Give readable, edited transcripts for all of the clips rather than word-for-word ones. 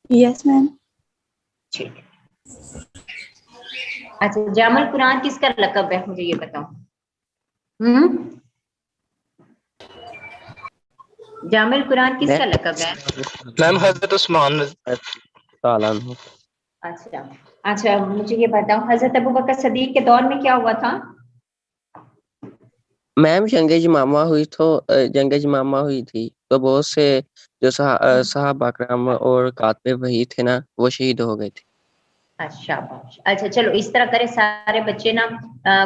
Yes ma'am. ٹھیک ہے. اچھا جامع القرآن کس کا لقب ہے مجھے یہ بتاؤ. جامع القرآن کس کا لقب ہے؟ میم حضرت عثمان تعالیٰ عنہ. اچھا اچھا مجھے یہ بتاؤ حضرت ابوبکر صدیق کے دور میں کیا ہوا تھا؟ میم جنگ جمامہ ہوئی تھی تو بہت سے جو صحابہ کرام اور کاتب وہی تھے نا وہ شہید ہو گئے تھے. اچھا اچھا چلو اس طرح کرے سارے بچے نا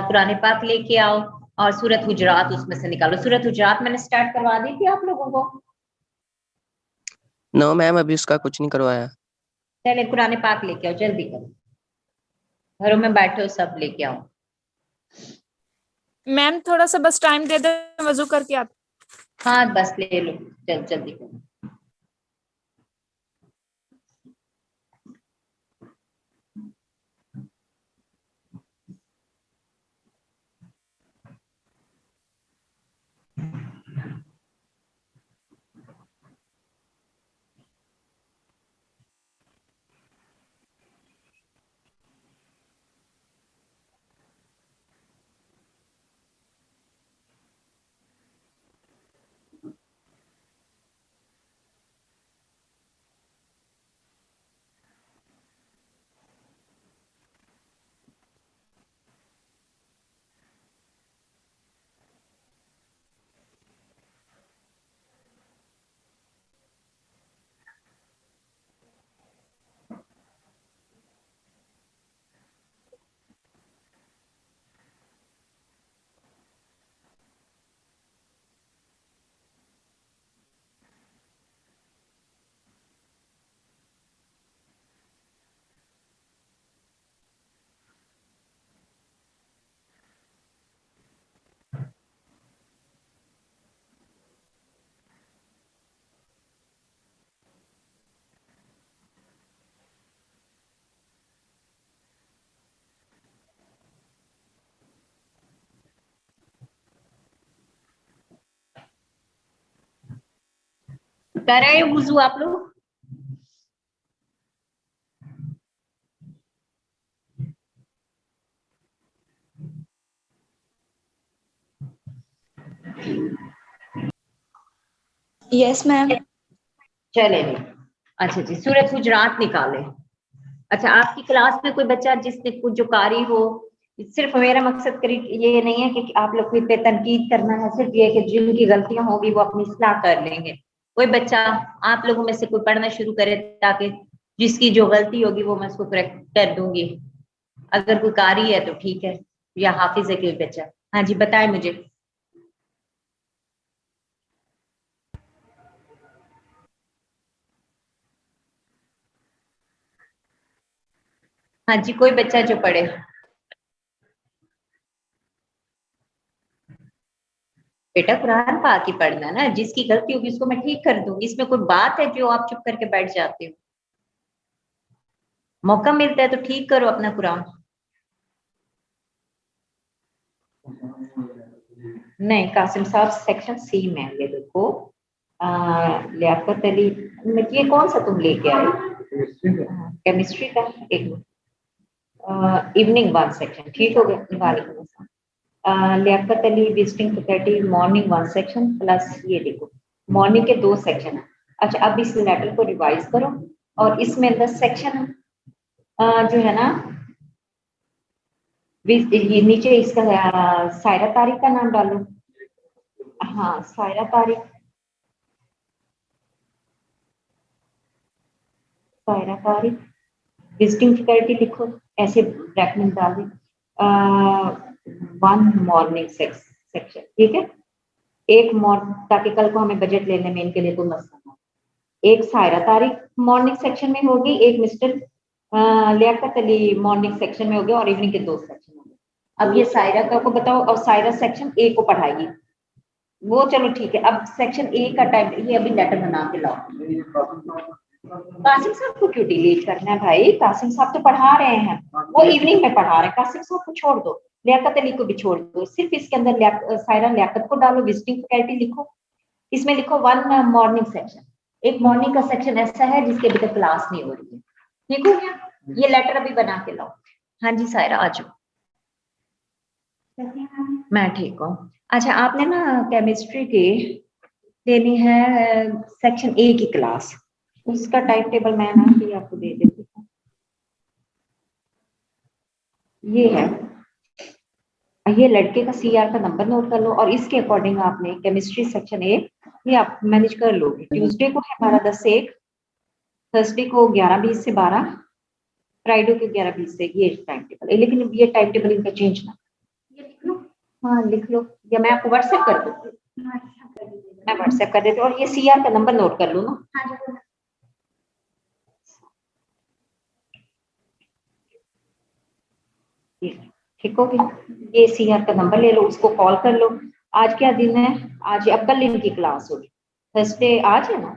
قرآن پاک لے کے آؤ اور سورۃ حجرات اس میں سے نکالو. سورۃ حجرات میں نے سٹارٹ کروا دی تھی آپ لوگوں کو. نو میم ابھی اس کا کچھ نہیں کروایا. چلے قرآن پاک لے کے آؤ جلدی کرو. گھروں میں بیٹھے ہو سب لے کے آؤ. میم تھوڑا سا بس ٹائم دے دیں وضو کر کے آپ. ہاں بس لے لو جلدی کرو. کر رہے ہو وضو آپ لوگ؟ یس میم. چلے جی. اچھا جی سورۃ حجرات نکالے. اچھا آپ کی کلاس میں کوئی بچہ جس نے کچھ جو قاری ہو، صرف میرا مقصد یہ نہیں ہے کہ آپ لوگ پہ تنقید کرنا ہے، صرف یہ کہ جن کی غلطیاں ہوگی وہ اپنی اصلاح کر لیں گے. کوئی بچہ آپ لوگوں میں سے کوئی پڑھنا شروع کرے تاکہ جس کی جو غلطی ہوگی وہ میں اس کو کریکٹ کر دوں گی. اگر کوئی قاری ہے تو ٹھیک ہے، یا حافظ ہے کوئی بچہ. ہاں جی بتائیں مجھے. ہاں جی کوئی بچہ جو پڑھے. بیٹا قرآن پاک ہی پڑھنا نا، جس کی غلطی ہوگی اس کو میں ٹھیک کر دوں گی. اس میں کوئی بات ہے جو آپ چپ کر کے بیٹھ جاتے ہو؟ موقع ملتا ہے تو ٹھیک کرو اپنا قرآن. نہیں قاسم صاحب سیکشن سی میں یہ دیکھو لیاقت علی یہ کون سا تم لے کے آئے؟ کیمسٹری کا. ایک ایوننگ 1 سیکشن ٹھیک ہو گیا. وعلیکم السلام. Liaquat Ali visiting faculty morning 1 section plus یہ دیکھو مارننگ کے 2 سیکشن ہیں. اچھا اب اس لیٹر کو ریوائز کرو اور اس میں 10 سیکشن جو ہے نا یہ نیچے اس کا سائرہ طارق کا نام ڈالو. ہاں سائرہ طارق، سائرہ طارق وزٹنگ فیکلٹی لکھو ایسے بریک میں ڈال دیں. 1 مارننگ سیکشن ٹھیک ہے. ایک تاکہ کل کو ہمیں بجٹ لینے میں ان کے لیے کوئی مسئلہ نہ ہو. ایک سائرہ طارق مارننگ سیکشن میں ہوگی، ایک mister Liaquat Ali morning section میں ہوگی اور ایوننگ کے 2 سیکشن ہوں گے. اب یہ سائرہ کا کو بتاؤ اور سائرہ سیکشن اے کو پڑھائے گی وہ. چلو ٹھیک ہے. اب سیکشن اے کا ٹائم یہ ابھی لیٹر بنا کے لاؤ. قاسم صاحب کو کیوں ڈیلیٹ کرنا ہے بھائی؟ قاسم صاحب تو پڑھا رہے ہیں، وہ ایوننگ میں پڑھا رہے ہیں. قاسم صاحب کو چھوڑ دو، لیاقت علی کو بھی چھوڑ دو. صرف اس کے اندر سائرہ لیاقت کو ڈالو، وزٹنگ فیکلٹی لکھو. اس میں لکھو 1 مارننگ سیکشن. ایک مارننگ کا سیکشن ایسا ہے جس کی ابھی تک کلاس نہیں ہو رہی ہے. ٹھیک ہو گیا؟ یہ لیٹر ابھی بنا کے لاؤ. ہاں جی سائرہ آ جاؤ. میں ٹھیک ہوں. اچھا آپ نے نا کیمسٹری کی لینی ہے سیکشن اے کی کلاس. اس کا ٹائم ٹیبل میں نا بھی آپ کو دے دیتی ہوں. یہ ہے, یہ لڑکے کا سی آر کا نمبر نوٹ کر لو اور اس کے اکارڈنگ آپ نے کیمسٹری سیکشن اے یہ آپ مینج کر لو گے. ٹیوزڈے کو ہے 12:10 سے 1, تھرسڈے کو 11:20 سے 12, فرائیڈے کو 11:20 سے. یہ ٹائم ٹیبل ہے, لیکن یہ ٹائم ٹیبل ان کا چینج نہ. یہ لکھ لو. ہاں لکھ لو, یا میں آپ کو واٹس ایپ کر دوں. میں واٹس ایپ کر دیتی ہوں اور یہ سی آر کا نمبر نوٹ کر لوں نا. ٹھیک ہوگی. یہ سی آر کا نمبر لے لو, اس کو کال کر لو. آج کیا دن ہے؟ آج اب کل ان کی کلاس ہوگی. تھرسڈے آج ہے نا,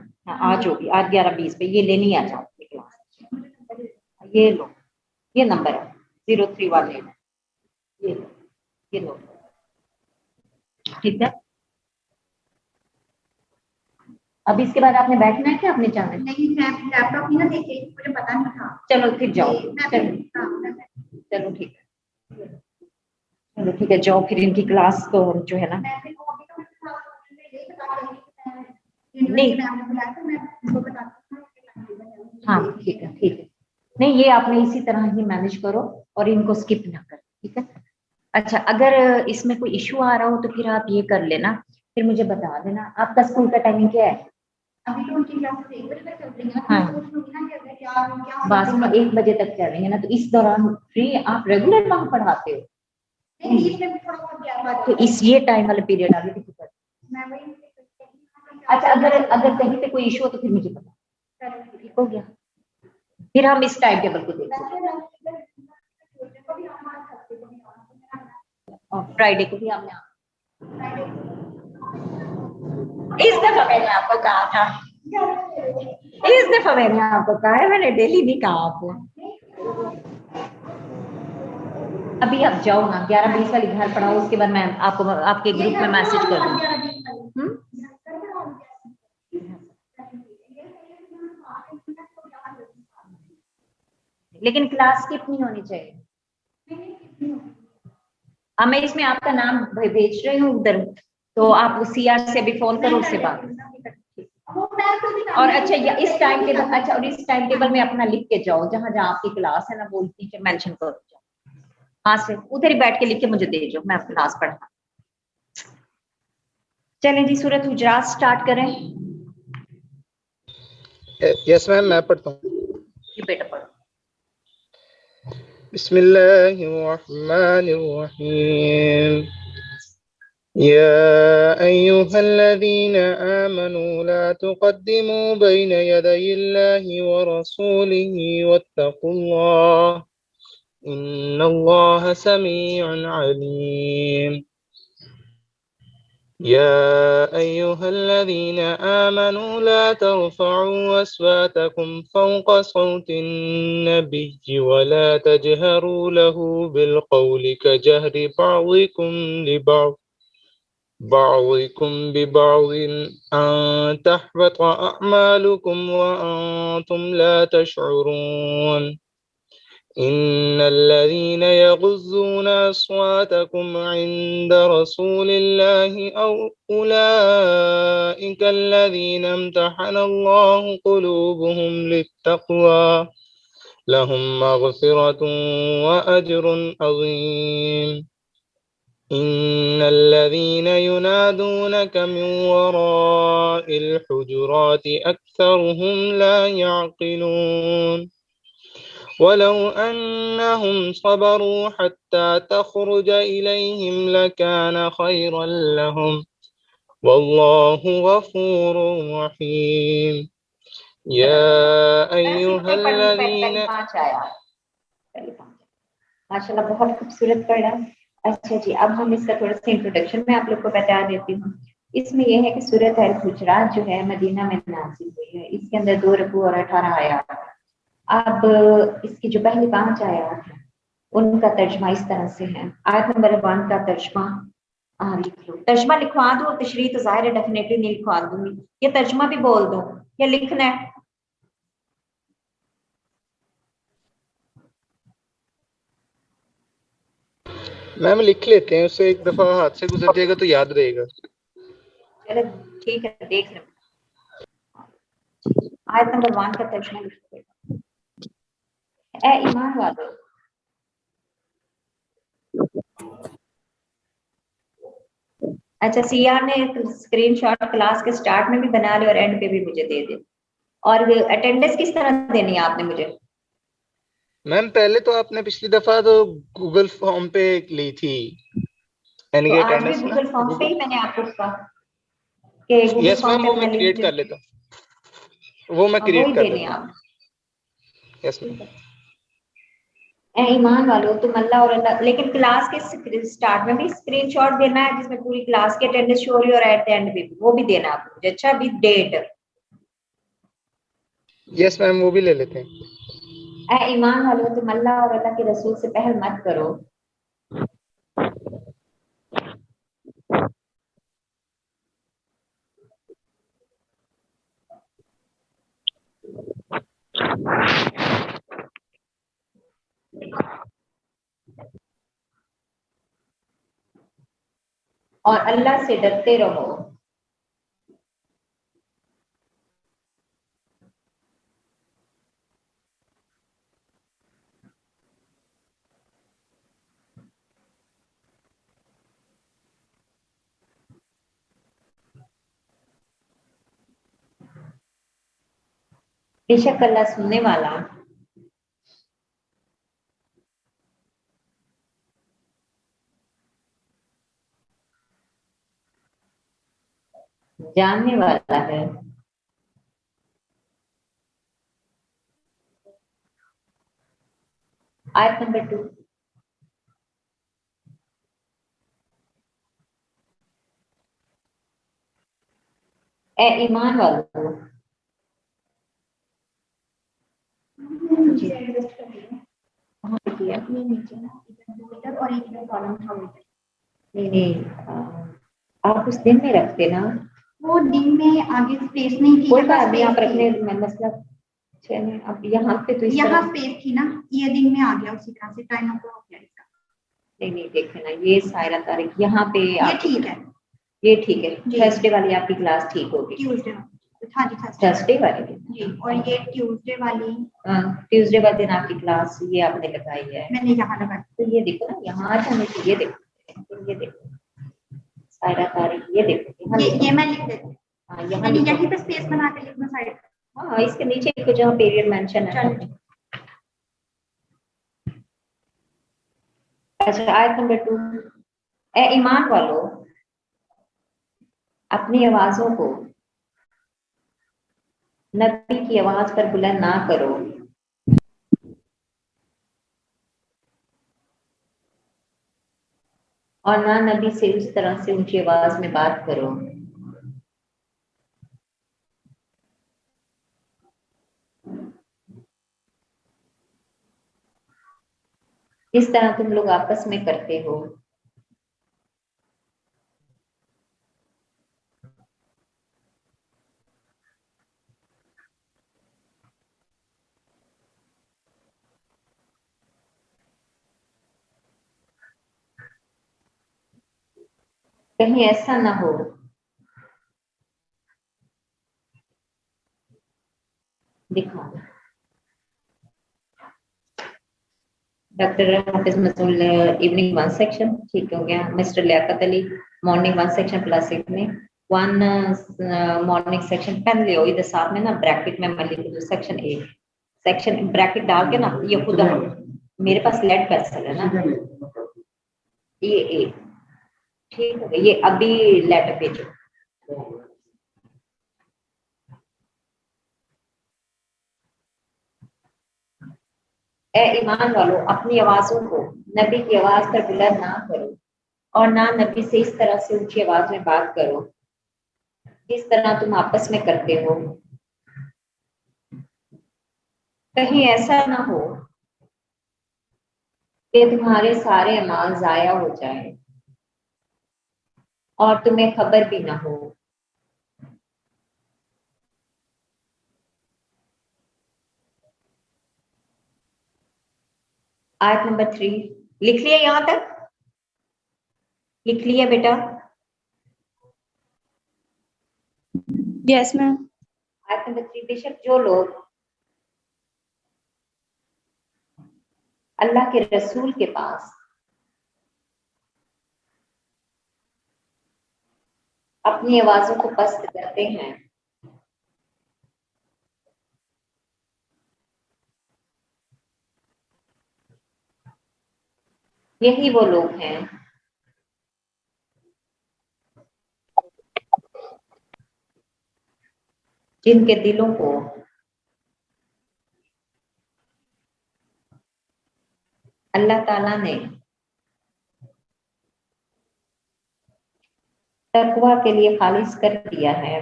آج ہوگی. آج 11:20 پہ یہ لینی آ جاؤ کلاس. یہ لو, یہ نمبر ہے 0318. یہ لو, یہ لو. ٹھیک ہے. اب اس کے بعد آپ نے بیٹھنا ہے کہ آپ نے جانا ہے؟ نہیں, میں لیپ ٹاپ نہیں نا دیکھے, مجھے پتا نہیں تھا. چلو پھر جاؤ. چلو ٹھیک ہے. چلو ٹھیک ہے جاؤ پھر ان کی کلاس کو جو ہے نا. نہیں ہاں ٹھیک ہے ٹھیک ہے. نہیں یہ آپ نے اسی طرح ہی مینج کرو اور ان کو اسکپ نہ کرو. ٹھیک ہے. اچھا اگر اس میں کوئی ایشو آ رہا ہو تو پھر آپ یہ کر لینا, پھر مجھے بتا دینا. آپ کا اسکول کا ٹائمنگ کیا ہے؟ ابھی تو ان کی کلاسز 1 بجے تک چل رہی ہیں. ہاں بس 1 بجے تک چل رہی ہیں نا, تو اس دوران فری آپ ریگولر وہاں پڑھاتے ہو؟ تو اس یہ ٹائم والے پیریڈ آگے کسی پر. اچھا اگر کہیں پہ کوئی ایشو ہو تو پھر مجھے بتا. ٹھیک ہو گیا. پھر ہم اس ٹائم ٹیبل کو دیکھیں. فرائیڈے کو بھی ہم نے اس دفعہ میں نے آپ کو کہا تھا, اس دفعہ میں نے آپ کو کہا ہے, میں نے ڈیلی نہیں کہا آپ کو. ابھی آپ جاؤ نا 11:20 والی گھر پڑھاؤ, اس کے بعد میں آپ کو آپ کے گروپ میں میسج کر دوں. لیکن کلاس اسکپ نہیں ہونی چاہیے. اب میں اس میں آپ کا نام بھیج رہی ہوں ادھر, تو آپ سی آر سے ابھی فون کرو, اس سے بات. اور اچھا اس ٹائم ٹیبل, اچھا اور اس ٹائم ٹیبل میں اپنا لکھ کے جاؤ جہاں جہاں آپ کی کلاس ہے نا, وہ ٹیچر مینشن کرو. ہاں سے ادھر ہی بیٹھ کے لکھ کے مجھے دے جو, میں کلاس پڑھا. چلیں جی سورۃ حجرات سٹارٹ کریں. یس میم میں پڑھتا ہوں. جی بیٹا پڑھو. بسم اللہ الرحمن الرحیم. يا أيها الذين آمنوا لا تقدموا بين يدي الله ورسوله واتقوا الله إن الله سميع عليم. يا أيها الذين آمنوا لا ترفعوا أصواتكم فوق صوت النبي ولا تجهروا له بالقول كجهر بعضكم ببعض أن تحبط أعمالكم وأنتم لا تشعرون. إن الذين يغضون أصواتكم عند رسول الله أولئك الذين امتحن الله قلوبهم للتقوى لهم مغفرة وأجر عظيم. إن الذين ينادونك من وراء الحجرات أكثرهم لا يعقلون. ولو أنهم صبروا حتى تخرج إليهم لكان خيرا لهم والله غفور رحيم. يا أيها الذين ماشاءاللہ بہت خوبصورت پڑھا. اچھا جی اب ہم اس کا تھوڑا سا انٹروڈکشن میں آپ لوگ کو بتا دیتی ہوں. اس میں یہ ہے کہ سورۃ الحجرات جو ہے مدینہ میں نازل ہوئی ہے. اس کے اندر 2 رکوع اور 18 آیات. اب اس کی جو پہلی 5 آیات ہیں ان کا ترجمہ اس طرح سے ہے. آیت نمبر 1 کا ترجمہ لکھ لو. ترجمہ لکھوا دو, تشریح تو ظاہر ہے ڈیفینیٹلی نہیں لکھوا دوں گی, یہ ترجمہ بھی بول دو. یا لکھنا ہے؟ میم لکھ لیتے ہیں، اس سے ایک دفعہ ہاتھ سے گزر جائے گا تو یاد رہے گا. چلو ٹھیک ہے، دیکھ لیں. آیت نمبر 1 کا ترجمہ لکھ دیں. اے ایمان والو، اچھا سیاح نے اسکرین شاٹ کلاس کے سٹارٹ میں بھی بنا لے اور اینڈ پہ بھی مجھے دے دے. اور اٹینڈنس کس طرح دینی ہے آپ نے مجھے؟ میم پہلے تو آپ نے پچھلی دفعہ تو گوگل فارم پہ لی تھی، یعنی تو کہ آج بھی اٹینڈنس نا. گوگل فارم پہ ہی میں نے آپ کو کہا کہ گوگل یس فارم میم، پہ وہ اپنا میں کریٹ کر لنک لیتا ہوں، وہ میں وہی کریٹ کر دینی ہے لیتا آپ. ہوں. یس میم. اے ایمان والو تم اللہ اور اللہ، لیکن کلاس کے سٹارٹ میں بھی اسکرین شاٹ دینا ہے جس میں پوری کلاس کی اٹینڈنس شو ہو رہی ہے، اور ایٹ دی اینڈ بھی وہ بھی دینا ہے آپ کو. اچھا بھی ڈیٹ. یس میم، وہ بھی لے لیتے ہیں. اے ایمان والو تم اللہ اور اللہ کے رسول سے پہل مت کرو. اور اللہ سے ڈرتے رہو. بے شک اللہ سننے والا جاننے والا ہے. آیت نمبر 2. اے ایمان والو. نہیں آپ اس دن میں رکھتے نا، وہ دن میں آگے اسپیس نہیں تھی. کوئی بات نہیں آپ رکھنے میں مسئلہ چلیں. اب یہاں پہ تو اس یہاں طرح اسپیس تھی نا، یہ دن میں آ گیا اسی طرح سے ٹائم اوور ہو گیا اس کا. نہیں دیکھیں نا، یہ سائرہ طارق یہاں پہ یہ ٹھیک ہے، یہ ٹھیک ہے. جی. تھرسڈے والی آپ کی کلاس ٹھیک ہوگی. ٹیوزڈے ہاں جی تھرسڈے والی جی. اور یہ ٹیوزڈے والی ٹیوزڈے والے دن آپ کی کلاس یہ آپ نے لگائی ہے. میں نے یہاں لگا. تو یہ دیکھو نا، یہاں آ جانے سے یہ دیکھو، یہ دیکھو سائرہ طارق، یہ دیکھو یہ میں لکھ دیتی ہوں. ہاں یہاں یعنی لکھو. یہیں پہ اسپیس بنا کے لکھنا سائڈ. ہاں اس کے نیچے لکھو جہاں پیریڈ مینشن ہے. اچھا آیت نمبر 2. اے ایمان والو اپنی آوازوں کو نبی کی آواز پر بلند نہ کرو اور نہ نبی سے اس طرح سے اونچی آواز میں بات کرو اس طرح تم لوگ آپس میں کرتے ہو. کہیں ایسا نہ ہو دکھا ڈاکٹر حافظ مسعود ایوننگ 1 سیکشن ٹھیک ہو گیا. Mister Liaquat Ali morning 1 section class 1 میں 1 مارننگ سیکشن پین لے ادھر ساتھ میں نا بریکٹ میں لکھ دوں سیکشن 1 سیکشن بریکٹ ڈال کے نا یہ خود میرے پاس لیڈ پینسل ہے نا یہ ٹھیک ہے. یہ ابھی لیٹر بھیجو. اے ایمان والو اپنی آوازوں کو نبی کی آواز پر بلند نہ کرو اور نہ نبی سے اس طرح سے اونچی آواز میں بات کرو جس طرح تم آپس میں کرتے ہو. کہیں ایسا نہ ہو کہ تمہارے سارے اعمال ضائع ہو جائیں اور تمہیں خبر بھی نہ ہو. آیت نمبر 3 لکھ لیا، یہاں تک لکھ لیا بیٹا؟ Yes, ma'am. آیت نمبر 3 بے شک جو لوگ اللہ کے رسول کے پاس اپنی آوازوں کو پست کرتے ہیں، یہی وہ لوگ ہیں جن کے دلوں کو اللہ تعالیٰ نے تقوی کے لیے خالص کر دیا ہے،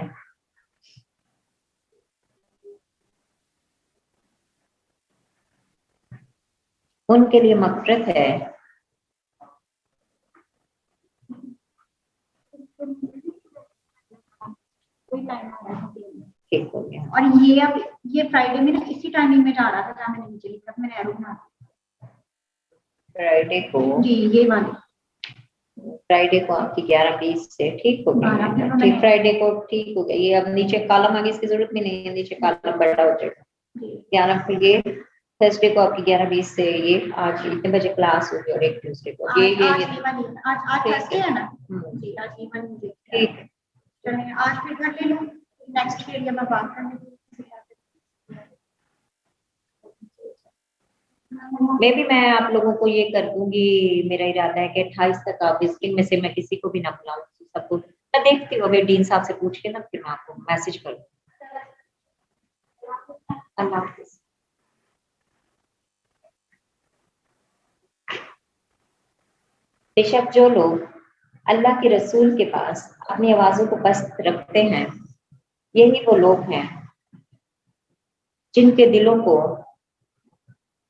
ان کے لیے مغفرت ہے ٹھیک ہو گیا۔ اور یہ اب یہ فرائیڈے میں نا اسی ٹائمنگ میں جا رہا تھا جہاں میں نے نیچے لکھا تھا، میں نے ایرو بنا فرائیڈے کو جی یہ والی فرائیڈے کو آپ کی 11:20 سے ٹھیک ہو گیا، ٹھیک فرائیڈے کو ٹھیک ہو گیا۔ یہ اب نیچے کالم آگے اس کی ضرورت بھی نہیں ہے، نیچے کالم بڑا ہو جائے گا۔ 11 کو یہ تھرسڈے کو آپ کی 11:20 سے یہ آج اتنے بجے کلاس ہوگی اور ایک ٹیوزڈے کو یہ آج تھرسڈے ہے نا جی آج یہ والی مجھے ٹھیک ہے۔ چلیں آج پھر کر لے لوں، نیکسٹ ایریا میں بات کرنے میں آپ لوگوں کو یہ کر دوں گی، میرا ارادہ ہے کہ 28 تک آپ ان میں سے میں کسی کو بھی نہ بلاؤں، سب کو میں دیکھتی ہوں، ابھی ڈین صاحب سے پوچھ کے نا پھر میں آپ کو میسج کر دوں۔ اللہ حافظ۔ بے شک جو لوگ اللہ کے رسول کے پاس اپنی آوازوں کو پست رکھتے ہیں، یہی وہ لوگ ہیں جن کے دلوں کو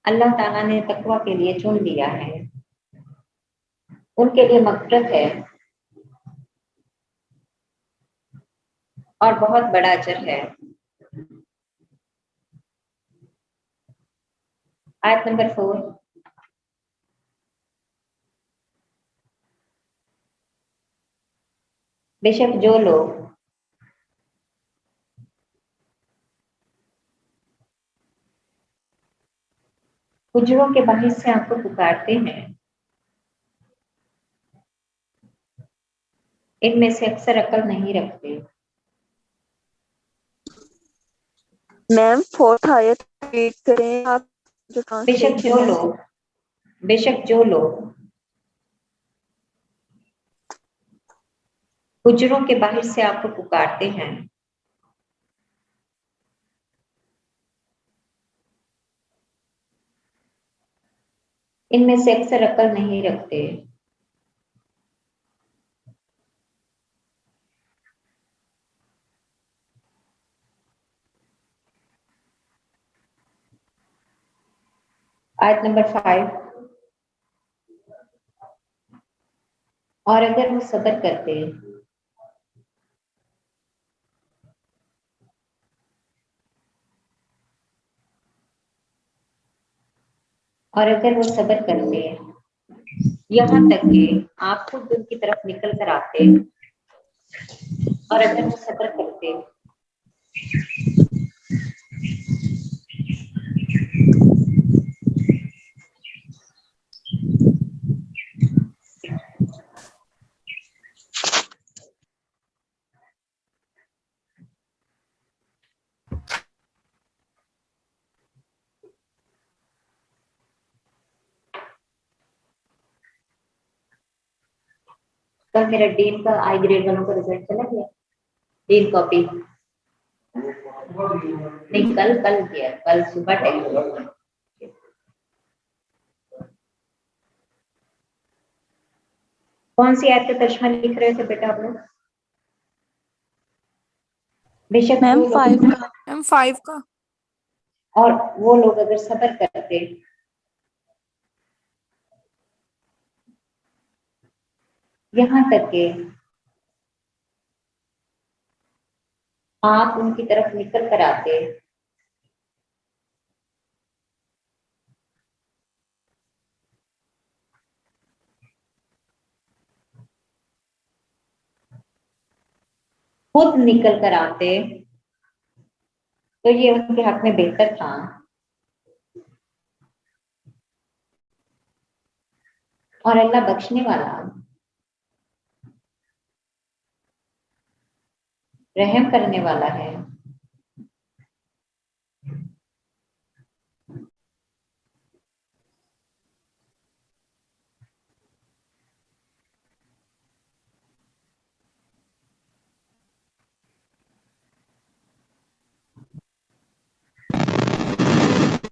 اللہ تعالیٰ نے تقوی کے لیے چن لیا ہے، ان کے لیے مغفرت ہے اور بہت بڑا اجر ہے۔ آیت نمبر 4 بے شک جو لوگ حجروں کے باہر سے آپ کو پکارتے ہیں، ان میں سے اکثر عقل نہیں رکھتے۔ میم 4th آیت ریڈ کریں آپ جو بے شک جو ٹرانسلیشن ہے۔ لوگ بے شک جو لوگ حجروں کے باہر سے آپ کو پکارتے ہیں، ان میں سے اکثر عقل نہیں رکھتے۔ آیت نمبر 5 اور اگر وہ صبر کرتے اور اگر وہ صبر کرتے یہاں تک کہ آپ خود ان کی طرف نکل کر آتے، اور اگر وہ صبر کرتے کل میرا ڈین کا آئی گریڈ والوں کا رزلٹ چلا گیا، ڈین کاپی نہیں کل کیا، کل صبح ٹیسٹ۔ کون سی آیت کا ترجمہ لکھ رہے تھے بیٹا آپ لوگ؟ بے شک میم جو لوگ 5 کا میم 5 کا اور وہ لوگ اگر صبر کرتے یہاں تک کہ آپ ان کی طرف نکل کر آتے، خود نکل کر آتے تو یہ ان کے حق میں بہتر تھا. اور اللہ بخشنے والا رحم کرنے والا ہے.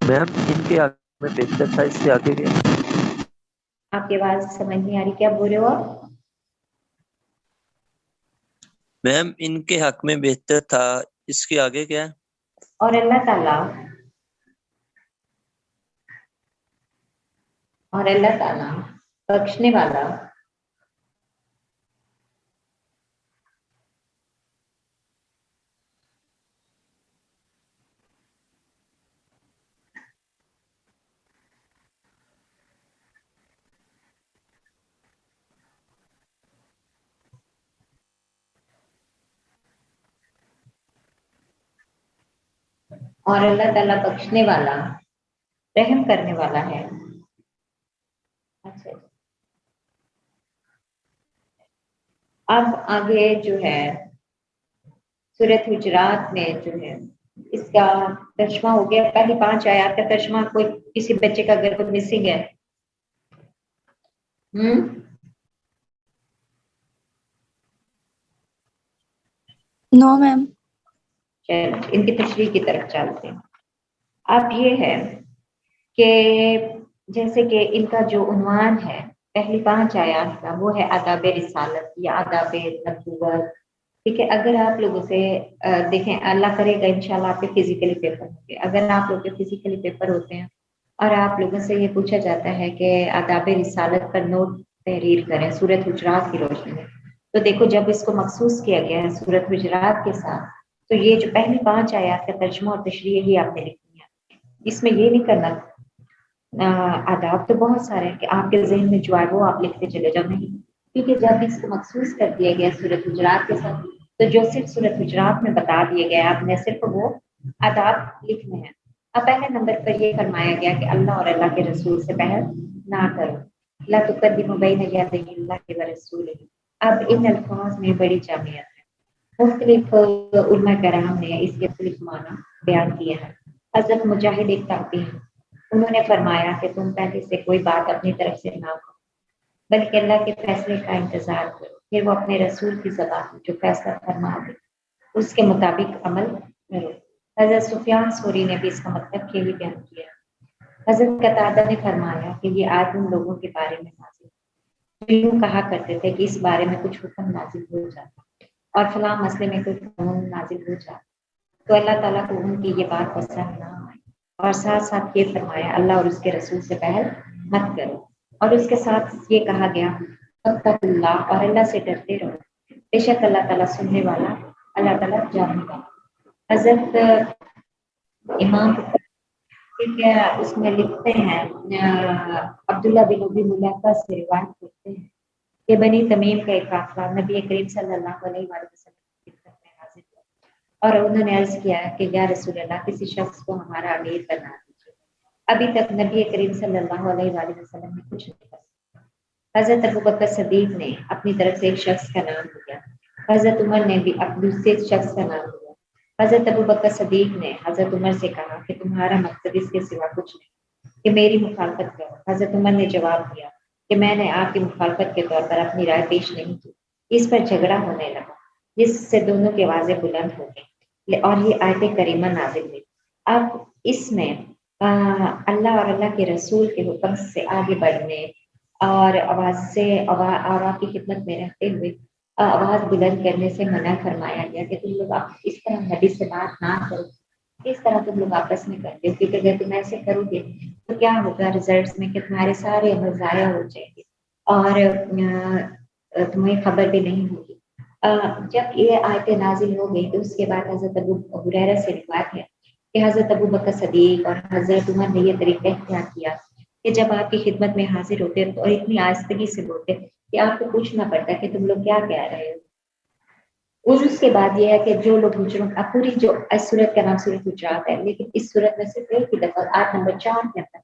میم ان کے آگے میں بہتر تھا اس سے آگے گیا. آپ کی آواز سمجھ نہیں آ رہی, کیا بول رہے ہو آپ؟ میم ان کے حق میں بہتر تھا, اس کے آگے کیا؟ اور اللہ تعالی بخشنے والا بخشنے والا رحم کرنے والا ہے. اچھا, اب آگے جو ہے سورۃ حجرات میں جو ہے اس کا ترجمہ ہو گیا. پہلی 5 آیات کا ترجمہ کوئی کسی بچے کا اگر کوئی مسنگ ہے. نو میم. ان کی تشریح کی طرف چلتے ہیں. اب یہ ہے کہ جیسے کہ ان کا جو عنوان ہے پہلی 5 آیات کا وہ ہے آداب رسالت یا آداب نبوت. ٹھیک ہے, اگر آپ لوگوں سے دیکھیں, اللہ کرے گا انشاءاللہ آپ کے فزیکلی پیپر ہوں گے. اگر آپ لوگ کے فزیکلی پیپر ہوتے ہیں اور آپ لوگوں سے یہ پوچھا جاتا ہے کہ آداب رسالت پر نوٹ تحریر کریں سورۃ حجرات کی روشنی میں, تو دیکھو جب اس کو مخصوص کیا گیا ہے سورۃ حجرات کے ساتھ, تو یہ جو پہلی 5 آیات کا ترجمہ اور تشریح ہی آپ نے لکھنی ہے. اس میں یہ نہیں کرنا. آداب تو بہت سارے ہیں کہ آپ کے ذہن میں جو آئے وہ آپ لکھتے چلے جاؤ, نہیں, کیونکہ جب اس کو مخصوص کر دیا گیا سورۃ حجرات کے ساتھ, تو جو صرف سورۃ حجرات میں بتا دیا گیا آپ نے صرف وہ آداب لکھنے ہیں. اب پہلے نمبر پر یہ فرمایا گیا کہ اللہ اور اللہ کے رسول سے پہل نہ کرو. لا تقدموا بین یدی اللہ ورسولہ. اب ان الفاظ میں بڑی جامعت ہے. مختلف علماء کرام نے اس کے مختلف معنی بیان کیے ہیں. حضرت مجاہد ایک تابعی ہیں, انہوں نے فرمایا کہ تم پہلے سے کوئی بات اپنی طرف سے نہ کرو بلکہ اللہ کے فیصلے کا انتظار کرو, پھر وہ اپنے رسول کی زبان جو فیصلہ فرما دے اس کے مطابق عمل کرو. حضرت سفیان ثوری نے بھی اس کا مطلب یہ بیان کیا. حضرت قتادہ نے فرمایا کہ یہ آیت ان لوگوں کے بارے میں نازل جو یوں کہا کرتے تھے کہ اس بارے میں کچھ حکم نازل ہو جاتا اور فلاں مسئلے میں کوئی قانون نازل ہو جاتا تو اللہ تعالیٰ کو ان کی یہ بات پسند نہ آئی, اور ساتھ ساتھ یہ فرمایا اللہ اور اس کے رسول سے پہل مت کرو, اور اس کے ساتھ یہ کہا گیا تقوا اللہ, اور اللہ سے ڈرتے رہو, بے شک اللہ تعالیٰ سننے والا, اللہ تعالیٰ جاننے والا. حضرت امام ٹھیک ہے اس میں لکھتے ہیں عبداللہ بن ابی ملیکہ سے روایت کرتے ہیں کہ بنی تمیم کا ایک قافلہ نبی کریم صلی اللہ علیہ وسلم کی خدمت میں حاضر ہوا اور انہوں نے عرض کیا کہ یا رسول اللہ کسی شخص کو ہمارا امیر بنا دیجیے. ابھی تک نبی کریم صلی اللہ علیہ وسلم نے کچھ نہیں کہا. حضرت ابوبکر صدیق نے اپنی طرف سے ایک شخص کا نام لیا, حضرت عمر نے بھی دوسرے شخص کا نام لیا. حضرت ابوبکر صدیق نے حضرت عمر سے کہا کہ تمہارا مقصد اس کے سوا کچھ نہیں کہ میری مخالفت کرو. حضرت عمر نے جواب دیا کہ میں نے آپ کی مخالفت کے طور پر اپنی رائے پیش نہیں کی. اس پر جھگڑا ہونے لگا جس سے دونوں کی آوازیں بلند ہو گئیں اور یہ آیت کریمہ نازل ہوئی. اب اس میں اللہ اور اللہ کے رسول کے حکم سے آگے بڑھنے اور آواز سے اور آپ کی خدمت میں رہتے ہوئے آواز بلند کرنے سے منع فرمایا گیا کہ تم لوگ اس طرح نبی سے بات نہ کرو, اس طرح تم لوگ آپس میں کرتے ہو, کیونکہ اگر تم ایسے کرو گے تو کیا ہوگا ریزلٹس میں کہ تمہارے سارے عمل ضائع ہو جائیں گے اور تمہیں خبر بھی نہیں ہوگی. جب یہ آیتیں نازل ہو گئی تو اس کے بعد حضرت ابو ہریرہ سے روایت ہے کہ حضرت ابوبکر صدیق اور حضرت عمر نے یہ طریقہ اختیار کیا کہ جب آپ کی خدمت میں حاضر ہوتے اور اتنی آہستگی سے بولتے کہ آپ کو پوچھنا پڑتا کہ تم لوگ کیا کہہ رہے ہو. اس کے بعد یہ ہے کہ جو لوگ حجروں کا پوری جو اس صورت کا نام سورۃ حجرات ہے، لیکن اس صورت میں صرف ایک ہی دفعہ آیت نمبر 4 کے اندر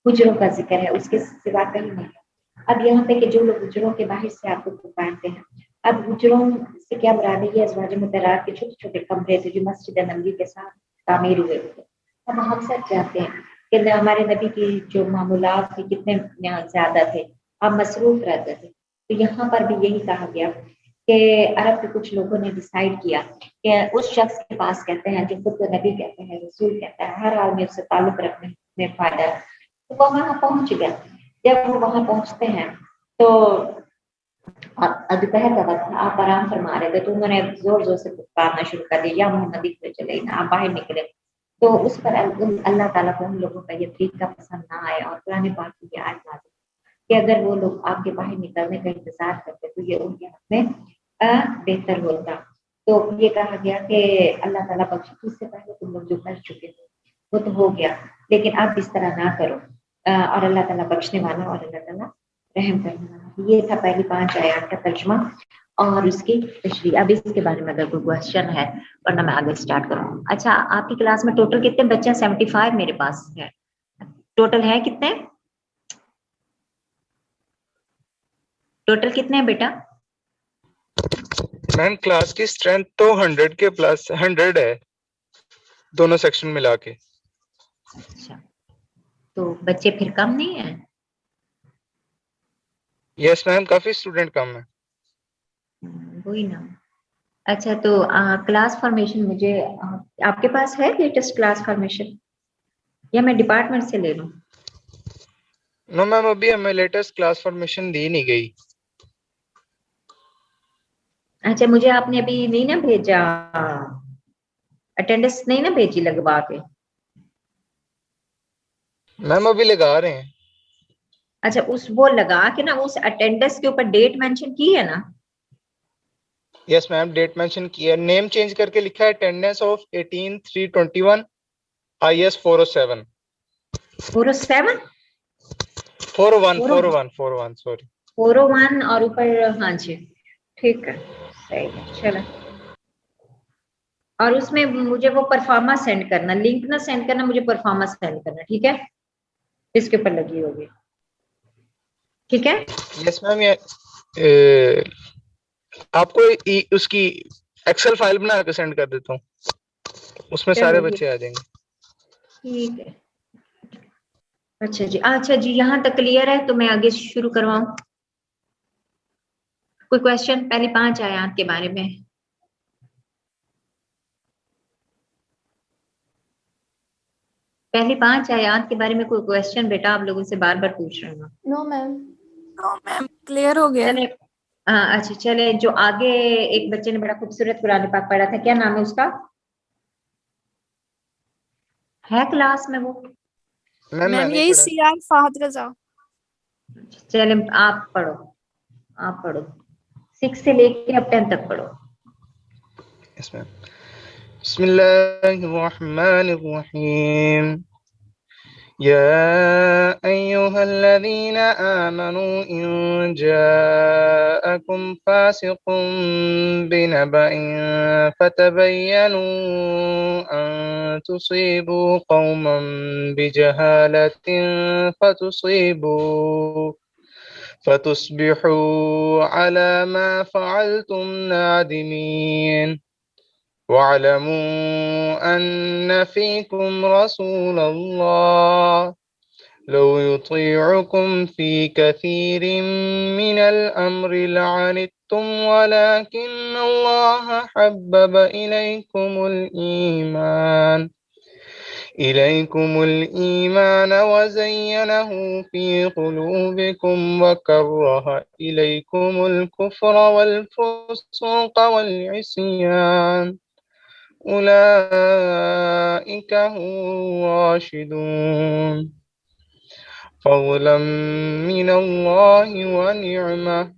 حجروں کا ذکر ہے، اس کے سوا کہیں نہیں ہے۔ اب یہاں پہ کہ جو لوگ حجروں کے باہر سے آپ کو پہنتے ہیں، اب حجروں سے کیا مراد ہے؟ یہ ازواج مطہرات کے چھوٹے چھوٹے کمرے تھے جو مسجد نبوی کے ساتھ تعمیر ہوئے تھے۔ اب ہم سب چاہتے ہیں کہ ہمارے نبی کی جو معمولات تھے کتنے زیادہ تھے، اب مصروف رہتے تھے، تو یہاں پر بھی یہی کہا گیا کہ عرب کے کچھ لوگوں نے ڈیسائیڈ کیا کہ اس شخص کے پاس کہتے ہیں جو خود کو نبی کہتے ہیں، رسول کہتا ہے، ہر حال میں اس سے تعلق رکھنے میں فائدہ ہے، تو وہ وہاں پہنچ گیا۔ جب وہ وہاں پہنچتے ہیں تو دوپہر کا وقت آپ آرام فرما رہے تھے، تو انہوں نے زور زور سے پکارنا شروع کر دیا، یا محمد نکلے چلے نا، آپ باہر نکلے۔ تو اس پر اللہ تعالیٰ کو ان لوگوں کا یہ طریقہ پسند نہ آیا، اور قرآن پاک کی یہ آیت نازل کہ اگر وہ لوگ آپ کے باہر نکلنے کا انتظار کرتے تو یہ ان کے حق میں بہتر ہوتا۔ تو یہ کہا گیا کہ اللہ تعالیٰ بخش، اس سے پہلے تم لوگ جو کر چکے تھے وہ تو ہو گیا، لیکن اب اس طرح نہ کرو، اور اللہ تعالیٰ بخشنے والا اور اللہ تعالیٰ رحم کرنے والا۔ یہ تھا پہلی 5 آیات کا ترجمہ اور اس کی تشریح۔ اب اس کے بارے میں اگر کوئی کوشچن ہے ورنہ میں آگے اسٹارٹ کروں۔ اچھا، آپ کی کلاس میں ٹوٹل کتنے بچے ہیں؟ 75 میرے پاس ہے، ٹوٹل ہے کتنے؟ ٹوٹل کتنے ہیں بیٹا؟ میم کلاس کی اسٹرینتھ تو 100 کے پلس 100 ہے، دونوں سیکشن ملا کے۔ اچھا، تو بچے پھر کم نہیں ہیں؟ یس میم، کافی اسٹوڈنٹ کم ہے۔ وہی نا۔ اچھا، تو کلاس فارمیشن مجھے آپ کے پاس ہے لیٹسٹ کلاس فارمیشن، یا میں ڈپارٹمنٹ سے لے لوں؟ نو میم، ابھی ہمیں لیٹسٹ کلاس فارمیشن دی نہیں گئی۔ اچھا، مجھے آپ نے ابھی نہیں نا بھیجا، اٹینڈنس نہیں نا بھیجی لگوا کے؟ میم ابھی لگا رہے ہیں۔ اچھا، اس وہ لگا کے نا اس اٹینڈنس کے اوپر ڈیٹ مینشن کی ہے نا؟ یس میم، ڈیٹ مینشن کی ہے، نیم چینج کر کے لکھا ہے اٹینڈنس آف 18/3/21 IS 407 407 401 سوری 401 اور اوپر، ہاں جی ٹھیک ہے، صحیح ہے، چلو۔ اور اس میں مجھے وہ پرفارما سینڈ کرنا، لنک نہ سینڈ کرنا، مجھے پرفارما سینڈ کرنا، ٹھیک ہے؟ اس کے اوپر لگی ہوگی، ٹھیک ہے؟ یس میم، آپ کو اس کی ایکسل فائل بنا کے سینڈ کر دیتا ہوں، اس میں سارے بچے آ جائیں گے۔ ٹھیک ہے، اچھا جی، اچھا جی، یہاں تک کلیئر ہے تو میں آگے شروع کرواؤں؟ کوئی کوشچن پہلی 5 آیات کے بارے میں؟ پہلی 5 آیات کے بارے میں کوئی کوشچن؟ بیٹا آپ لوگوں سے بار بار پوچھ رہا ہوں۔ نو میم۔ کلیئر ہو گیا۔ چلے، اچھا چلے، جو آگے ایک بچے نے بڑا خوبصورت قرآن پاک پڑھا تھا، کیا نام ہے اس کا؟ ہے کلاس میں وہ؟ میم یہی سیار فہد رضا۔ چلے آپ پڑھو، آپ پڑھو، 6 سے لے کے اب 10 تک پڑھو۔ بسم اللہ الرحمن الرحیم۔ يا أيها الذين آمنوا إن جاءكم فاسق بنبأ فتبينوا أن تصيبوا قوما بجهالة فتصبحوا على ما فعلتم نادمين. واعلموا أن فيكم رسول الله لو يطيعكم في كثير من الأمر لعنتم ولكن الله حبب إليكم الإيمان وزينه في قلوبكم وكره إليكم الكفر والفسوق والعصيان أولئك هم الراشدون فضلا من الله ونعمة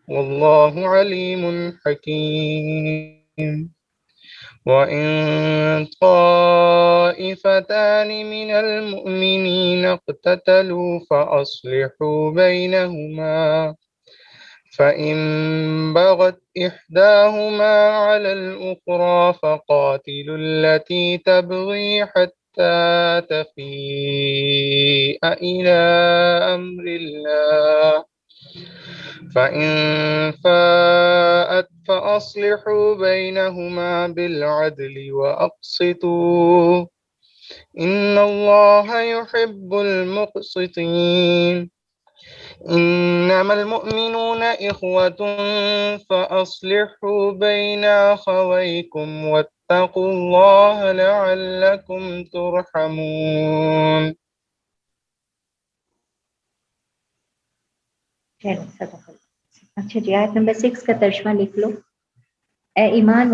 والله عليم حكيم. وإن طائفتان من المؤمنين اقتتلوا فأصلحوا بينهما فإن بغت إحداهما على الأخرى فقاتلوا التي تبغي حتى تفيء إلى أمر الله فإن فاءت فأصلحوا بينهما بالعدل وأقسطوا إن الله يحب المقسطين إنما المؤمنون إخوة فأصلحوا بين أخويكم واتقوا الله لعلكم ترحمون. اچھا جی، آیت نمبر 6 کا ترجمہ لکھ لو. اے ایمان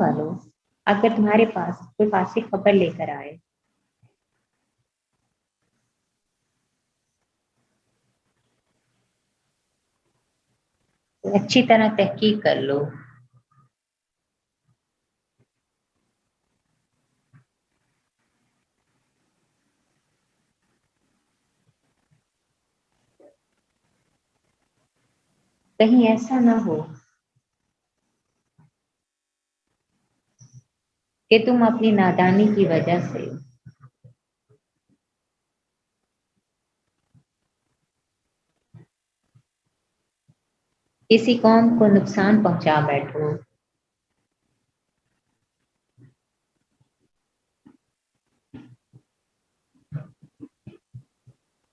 والو اگر تمہارے پاس کوئی فاسق خبر لے کر آئے تو اچھی طرح تحقیق کر لو. کہیں ایسا نہ ہو کہ تم اپنی نادانی کی وجہ سے کسی قوم کو نقصان پہنچا بیٹھو.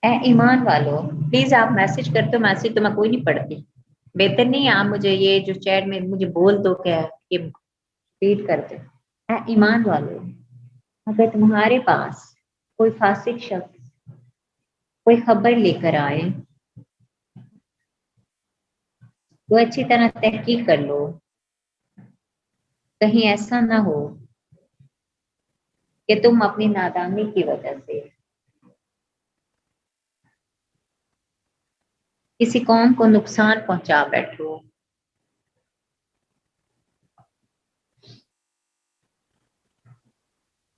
اے ایمان والو، پلیز آپ میسج کرتے ہو، میسج تو میں کوئی نہیں پڑھتی. بہتر نہیں آپ مجھے یہ جو چیٹ میں مجھے بول دو کیا یہ ریڈ کرتے. اے ایمان والو اگر تمہارے پاس کوئی فاسق شخص کوئی خبر لے کر آئے تو اچھی طرح تحقیق کر لو. کہیں ایسا نہ ہو کہ تم اپنی نادانی کی وجہ سے کسی قوم کو نقصان پہنچا بیٹھو.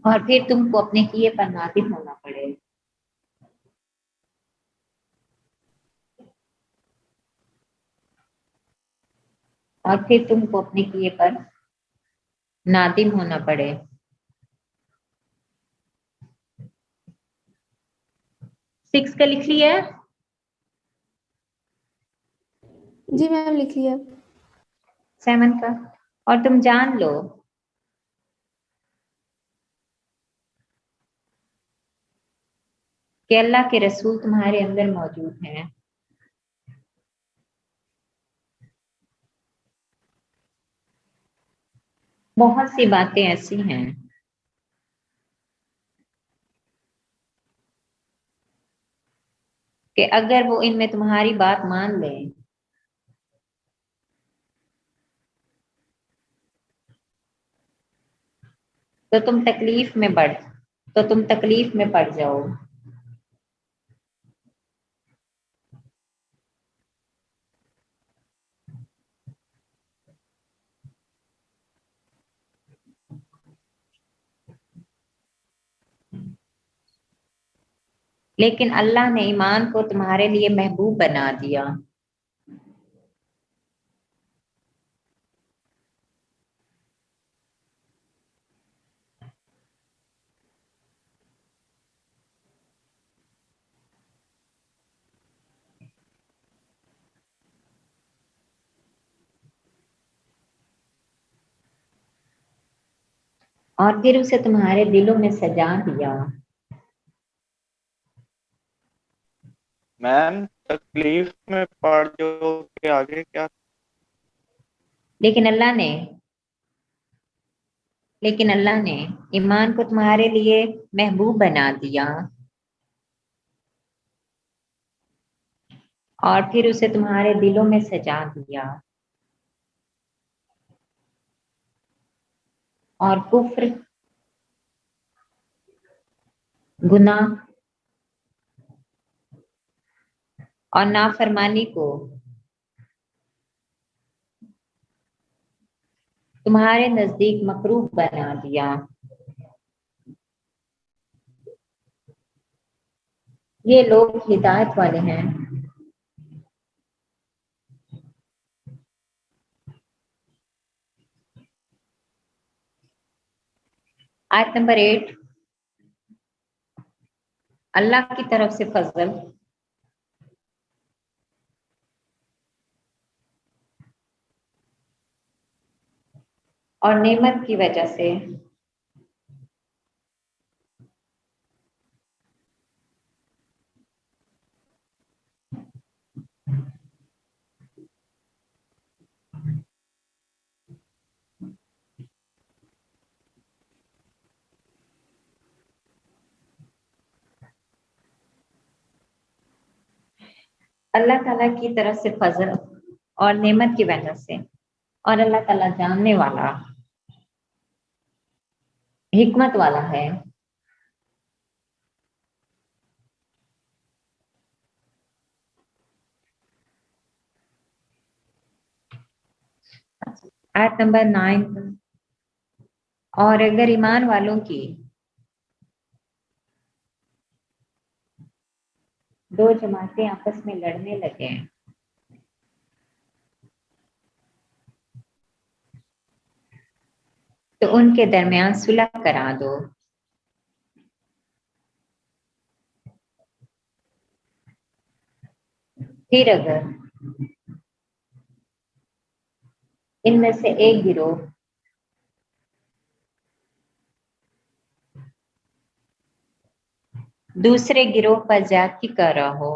اور پھر تم کو اپنے کیے پر نادم ہونا پڑے. اور پھر تم کو اپنے کیے پر نادم ہونا پڑے. سکس کا لکھ لیا؟ جی میم لکھ لیا. 7 کا. اور تم جان لو کہ اللہ کے رسول تمہارے اندر موجود ہیں. بہت سی باتیں ایسی ہیں کہ اگر وہ ان میں تمہاری بات مان لیں تو تم تکلیف میں پڑ جاؤ. لیکن اللہ نے ایمان کو تمہارے لیے محبوب بنا دیا. اور پھر اسے تمہارے دلوں میں سجا دیا. میم تکلیف میں پڑ جو کے آگے کیا؟ لیکن اللہ نے ایمان کو تمہارے لیے محبوب بنا دیا اور پھر اسے تمہارے دلوں میں سجا دیا. اور کفر، گناہ اور نافرمانی کو تمہارے نزدیک مکروہ بنا دیا. یہ لوگ ہدایت والے ہیں. آیت نمبر 8. اللہ کی طرف سے فضل اور نعمت کی وجہ سے اللہ تعالیٰ کی طرف سے فضل اور نعمت کی وجہ سے، اور اللہ تعالیٰ جاننے والا حکمت والا ہے. آیت نمبر 9. اور اگر ایمان والوں کی دو جماعتیں آپس میں لڑنے لگیں تو ان کے درمیان صلح کرا دو. پھر اگر ان میں سے ایک گروہ دوسرے گروہ پر زیادتی کر رہا ہو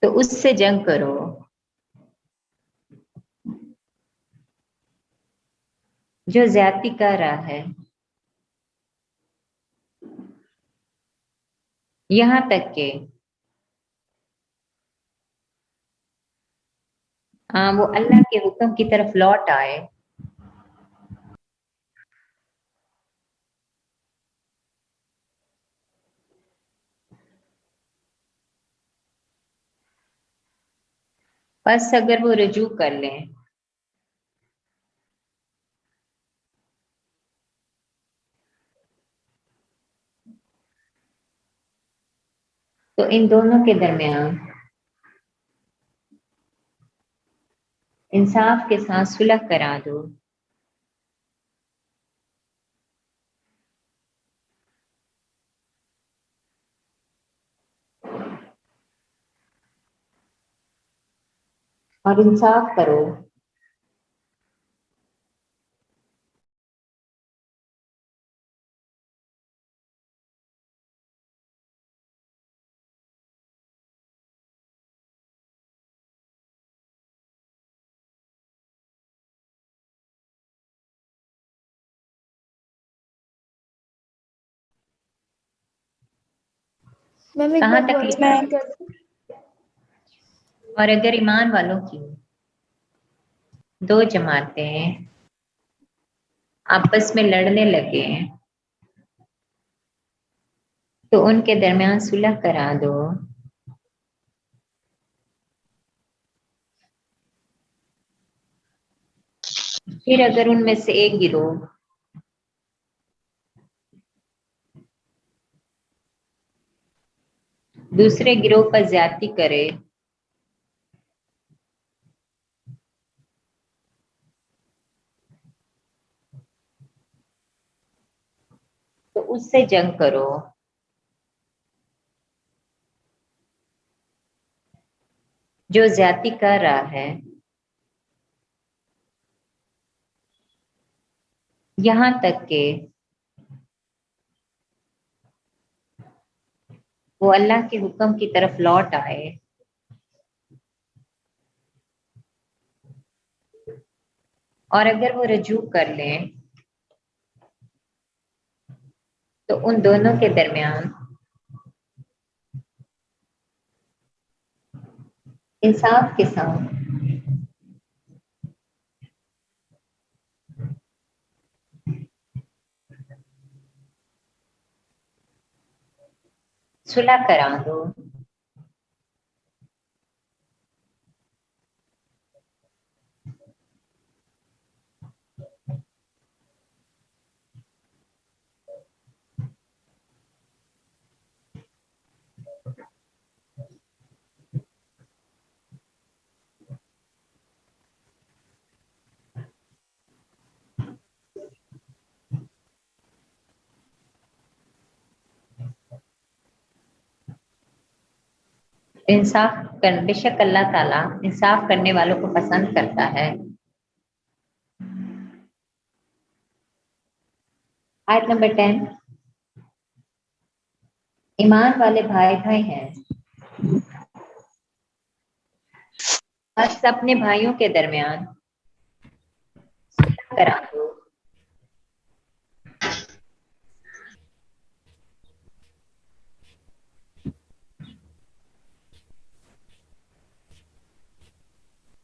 تو اس سے جنگ کرو. جو زیادتی کر رہا ہے یہاں تک کہ وہ اللہ کے حکم کی طرف لوٹ آئے. بس اگر وہ رجوع کر لیں تو ان دونوں کے درمیان انصاف کے ساتھ صلح کرا دو. اور انصاف کرو. میم ایک کہاں بار تک دوبارہ لکھا ہے؟ repeat کر دیں؟ اور اگر ایمان والوں کی دو جماعتیں آپس میں لڑنے لگے تو ان کے درمیان صلح کرا دو. پھر اگر ان میں سے ایک گروہ دوسرے گروہ پر زیادتی کرے تو اس سے جنگ کرو. جو زیادتی کر رہا ہے یہاں تک کہ وہ اللہ کے حکم کی طرف لوٹ آئے. اور اگر وہ رجوع کر لیں تو ان دونوں کے درمیان انصاف کے ساتھ صلح کرا دو. बेशक अल्लाह ताला इंसाफ करने वालों को पसंद करता है। आयत नंबर 10, ईमान वाले भाई भाई हैं, बस अपने भाइयों के दरमियान सुलह करा दो।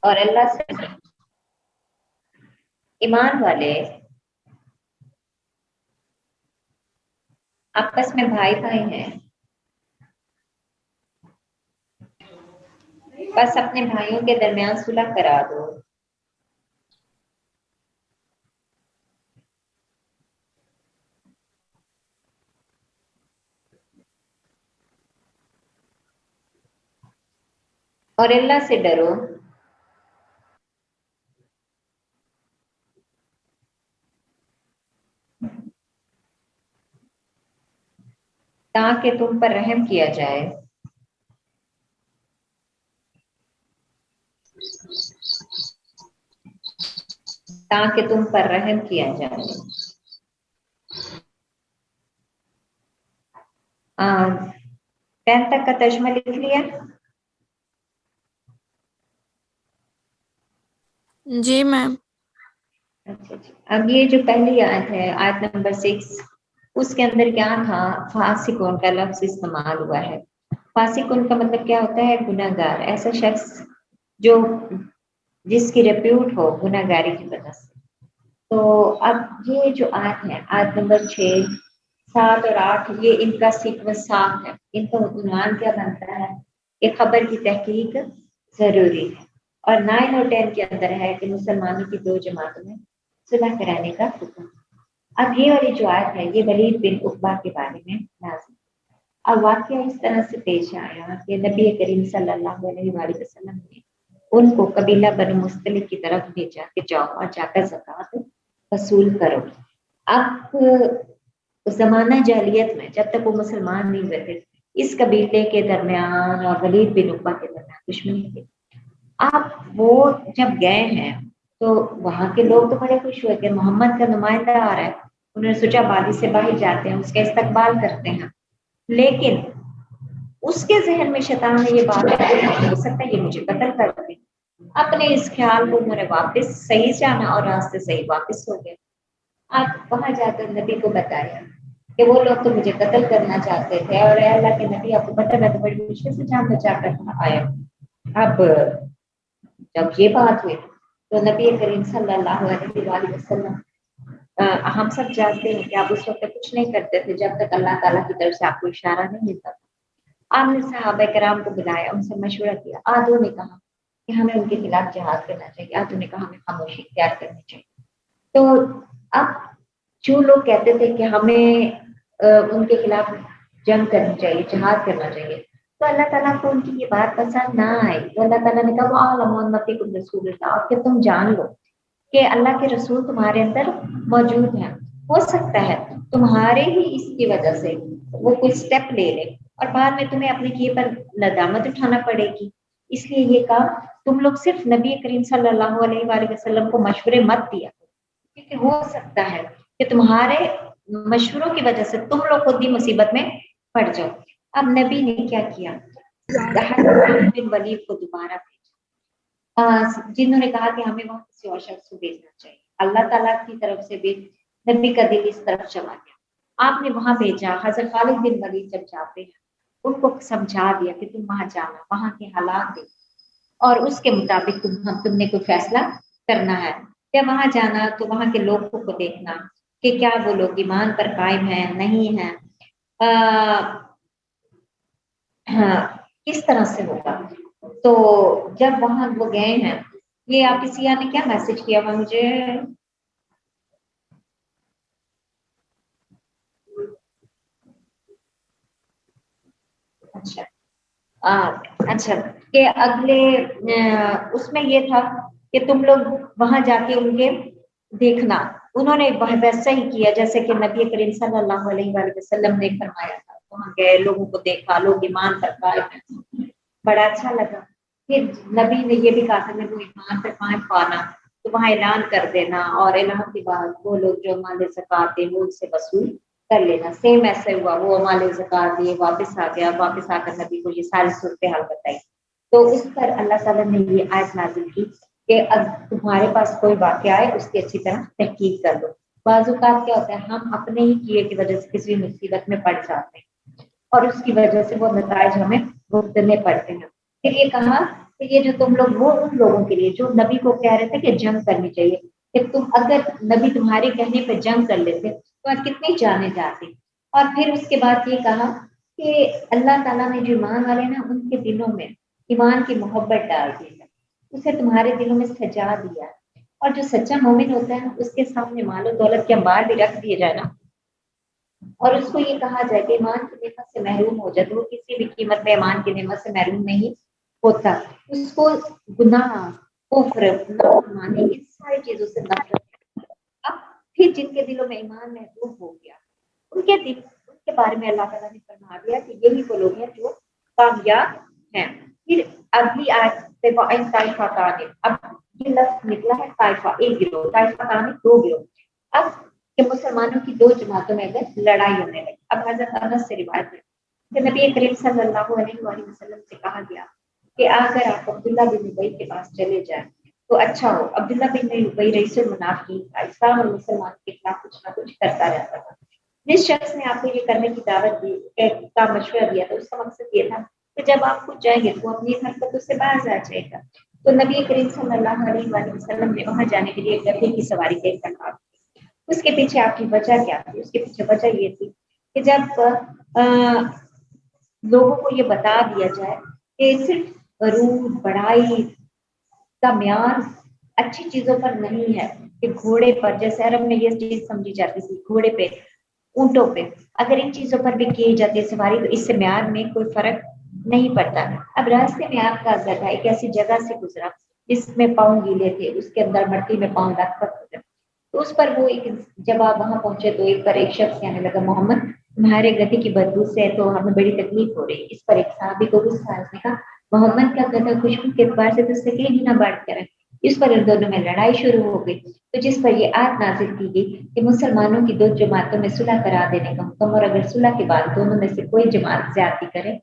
और अल्लाह से ईमान वाले आपस में भाई भाई हैं, बस अपने भाइयों के दरमियान सुलह करा दो। और अल्लाह से डरो, ताकि तुम पर रहम किया जाए। ताकि तुम पर रहम किया जाए। 10 तक का तर्जुमा लिख लिया? जी मैम। अच्छा अच्छा। अब ये जो पहली आयत है, आयत नंबर 6, उसके अंदर क्या था? फासिकून का लफ्ज इस्तेमाल हुआ है। फासिकून का मतलब क्या होता है? गुनाहगार, ऐसा शख्स जो जिसकी रेप्यूट हो गुनाहगारी की वजह से। तो अब ये जो आयत है, आयत नंबर 6, 7 और 8, ये इनका सीक्वेंस साफ है। इनका उन्वान क्या बनता है कि खबर की तहकीक जरूरी है। और 9 और 10 के अंदर है कि मुसलमानों की 2 जमातों में सुलह कराने का हुक्म। अब ये वाली जो आयत है, ये वलीद बिन उक़बा के बारे में नाज़िल। अब वाक़या इस तरह से पेश आया कि नबी करीम सल्लल्लाहु अलैहि वसल्लम ने उनको कबीला बनु मुस्तलिक की तरफ भेजा कि जाओ और जाकर ज़कात वसूल करो। अब ज़माना जाहिलियत में जब तक वो मुसलमान नहीं हुए थे, इस कबीले के दरमियान और वलीद बिन उक़बा के दरमियान दुश्मनी थी। अब वो जब गए हैं तो वहां के लोग तो बड़े खुश हुए कि मोहम्मद का नुमाइंदा आ रहा है। उन्होंने सोचा बादी से बाहर जाते हैं, उसका इस्तकबाल करते हैं। लेकिन उसके जहन में शैतान ने ये बात हो सकता है ये मुझे कत्ल कर दे। अपने इस ख्याल को उन्होंने वापस सही जाना और रास्ते सही वापस हो गए। अब वहां जाकर नबी को बताया कि वो लोग तो मुझे कत्ल करना चाहते थे और अल्लाह के नबी आपको पता मैं तो बड़ी मुश्किल से जान बचा कर आया। अब जब ये बात हुई तो नबी करीम सल्लल्लाहु अलैहि वसल्लम, हम सब जानते हैं कि आप उस वक्त कुछ नहीं करते थे जब तक अल्लाह ताला की तरफ से आपको इशारा नहीं मिलता था। आपने सहाबा कराम को बुलाया, उनसे मशवरा किया। आधों ने कहा कि हमें उनके खिलाफ जिहाद करना चाहिए, आधों ने कहा हमें खामोशी इख्तियार करनी चाहिए। तो अब जो लोग कहते थे कि हमें उनके खिलाफ जंग करनी चाहिए, जिहाद करना चाहिए, तो अल्लाह ताला को उनकी ये बात पसंद ना आई। तो अल्लाह ताला ने कहा और कि तुम जान लो कि अल्लाह के रसूल तुम्हारे अंदर मौजूद हैं। हो सकता है तुम्हारे ही इसकी वजह से वो कोई स्टेप ले ले और बाद में तुम्हें अपने किए पर नदामत उठाना पड़ेगी। इसलिए ये कहा तुम लोग सिर्फ नबी करीम सल्लल्लाहु अलैहि वसल्लम को मशवरे मत दिया, क्योंकि हो सकता है कि तुम्हारे मशवरों की वजह से तुम लोग खुद ही मुसीबत में पड़ जाओ। अब नबी ने क्या किया? बिन वलीद को दोबारा भेजा, जिन्होंने कहा कि हमें वहां किसी और शख्स को भेजना चाहिए। अल्लाह ताला की तरफ से भी नबी का दिल इस तरफ चला गया। आपने वहां भेजा। हजरत खालिद बिन वलीद जब जाते हैं उनको समझा दिया कि तुम वहां जाना, वहां के हालात देख और उसके मुताबिक तुमने कोई फैसला करना है। जब वहां जाना तो वहां के लोगों को देखना कि क्या वो लोग ईमान पर कायम है नहीं है, किस तरह से होगा। तो जब वहां वो गए हैं, ये आप किसी ने क्या मैसेज किया हुआ मुझे? अच्छा अच्छा कि अगले उसमें ये था कि तुम लोग वहां जाके उनके देखना। उन्होंने वैसा ही किया जैसे कि नबी करीम सल्लल्लाहु अलैहि वसल्लम ने फरमाया था। वहां गए, लोगों को देखा, लोग ईमान पर कायम हैं। बड़ा अच्छा लगा। फिर नबी ने ये भी कहा था मैं वो ईमान पर कायम पाना, तो वहाँ ऐलान कर देना और ऐलान के बाद वो लोग जो माल ज़कात थे वो उससे वसूल कर लेना। सेम ऐसे हुआ, वो माल ज़कात दिए, वापस आ गया, वापस आकर नबी को ये सारी सूरत हाल बताई। तो उस पर अल्लाह ताला ने ये आयत नाज़िल की कि अब तुम्हारे पास कोई वाक़या आए उसकी अच्छी तरह तहकीक कर लो। बाज़-औक़ात क्या होता है, हम अपने ही किए की वजह से किसी मुसीबत में पड़ जाते हैं और उसकी वजह से वो नताइज हमें भुगतने पड़ते हैं। फिर ये कहा कि ये जो तुम लोग, वो उन लोगों के लिए जो नबी को कह रहे थे कि जंग करनी चाहिए, कि तुम अगर नबी तुम्हारे कहने पे जंग कर लेते तो आज कितनी जाने जाती। और फिर उसके बाद ये कहा कि अल्लाह ताला ने जो ईमान वाले ना उनके दिलों में ईमान की मोहब्बत डाल दी है, उसे तुम्हारे दिलों में सजा दिया। और जो सच्चा मोमिन होता है उसके सामने मालो दौलत के अंबार भी रख दिए जाए ना, और उसको ये कहा जाए कि ईमान की नेमत से महरूम हो जाए, तो वो किसी भी कीमत में ईमान की नेमत से महरूम नहीं होता। उसको गुनाह, कुफ्र, नाफरमानी, इन सारी चीजों से नफरत है। अब फिर जिनके दिलों में ईमान महबूब हो गया, उनके बारे में अल्लाह ताला ने फरमा दिया कि यही वो लोग हैं जो कामयाब हैं। फिर अगली आयत से ताइफा ताने, अब ये लफ्ज निकला है ताइफा, एक गिरोह, ताइफा ताने दो गिरोह। अब कि मुसलमानों की दो जमातों में अगर लड़ाई होने लगी। अब हजरत अनस से रिवायत है कि नबी करीम सल्लल्लाहु अलैहि वसल्लम से कहा गया कि अगर आप अब्दुल्ला बिन उबई के पास चले जाएं तो अच्छा हो। अब्दुल्ला बिन उबई रईसुल मुनाफिकीन था, इस्लाम और मुसलमान के खिलाफ कुछ ना कुछ करता रहता था। जिस शख्स ने आपको ये करने की दावत दी का मशवरा दिया तो उसका मकसद ये था कि जब आप खुद जाएंगे तो अपनी हरकतों से बाहर आ जाएगा। तो नबी करीम सल्लल्लाहु अलैहि वसल्लम ने वहां जाने के लिए गधे की सवारी का इंतखाब। उसके पीछे आपकी वजह क्या थी? उसके पीछे वजह ये थी कि जब लोगों को ये बता दिया जाए कि सिर्फ रूद बढ़ाई का म्यार अच्छी चीजों पर नहीं है, कि घोड़े पर, जैसे अरब में ये चीज समझी जाती थी घोड़े पे, ऊंटों पे, अगर इन चीजों पर भी की जाती है सवारी तो इससे म्यार में कोई फर्क नहीं पड़ता। अब रास्ते में आपका गधा एक ऐसी जगह से गुजरा जिसमें पाँव गीले थे, उसके अंदर मट्टी में पाँव लटपट हो गए, तो उस पर वो एक, जब आप वहां पहुंचे तो एक पर एक शख्स कहने लगा, मोहम्मद तुम्हारे गधे की बदबू से तो हमें बड़ी तकलीफ हो रही है। इस पर एक साहबी को गुस्सा आया, उसने कहा मोहम्मद का गधा खुशबू के एतबार से तो उससे कई गुना बढ़ कर है। इस पर इन दोनों में लड़ाई शुरू हो गई, तो जिस पर ये आयत नाजिल की गई कि मुसलमानों की दो जमातों में सुलह करा देने का हुक्म, और अगर सुलह के बाद दोनों में से कोई जमात ज्यादती करे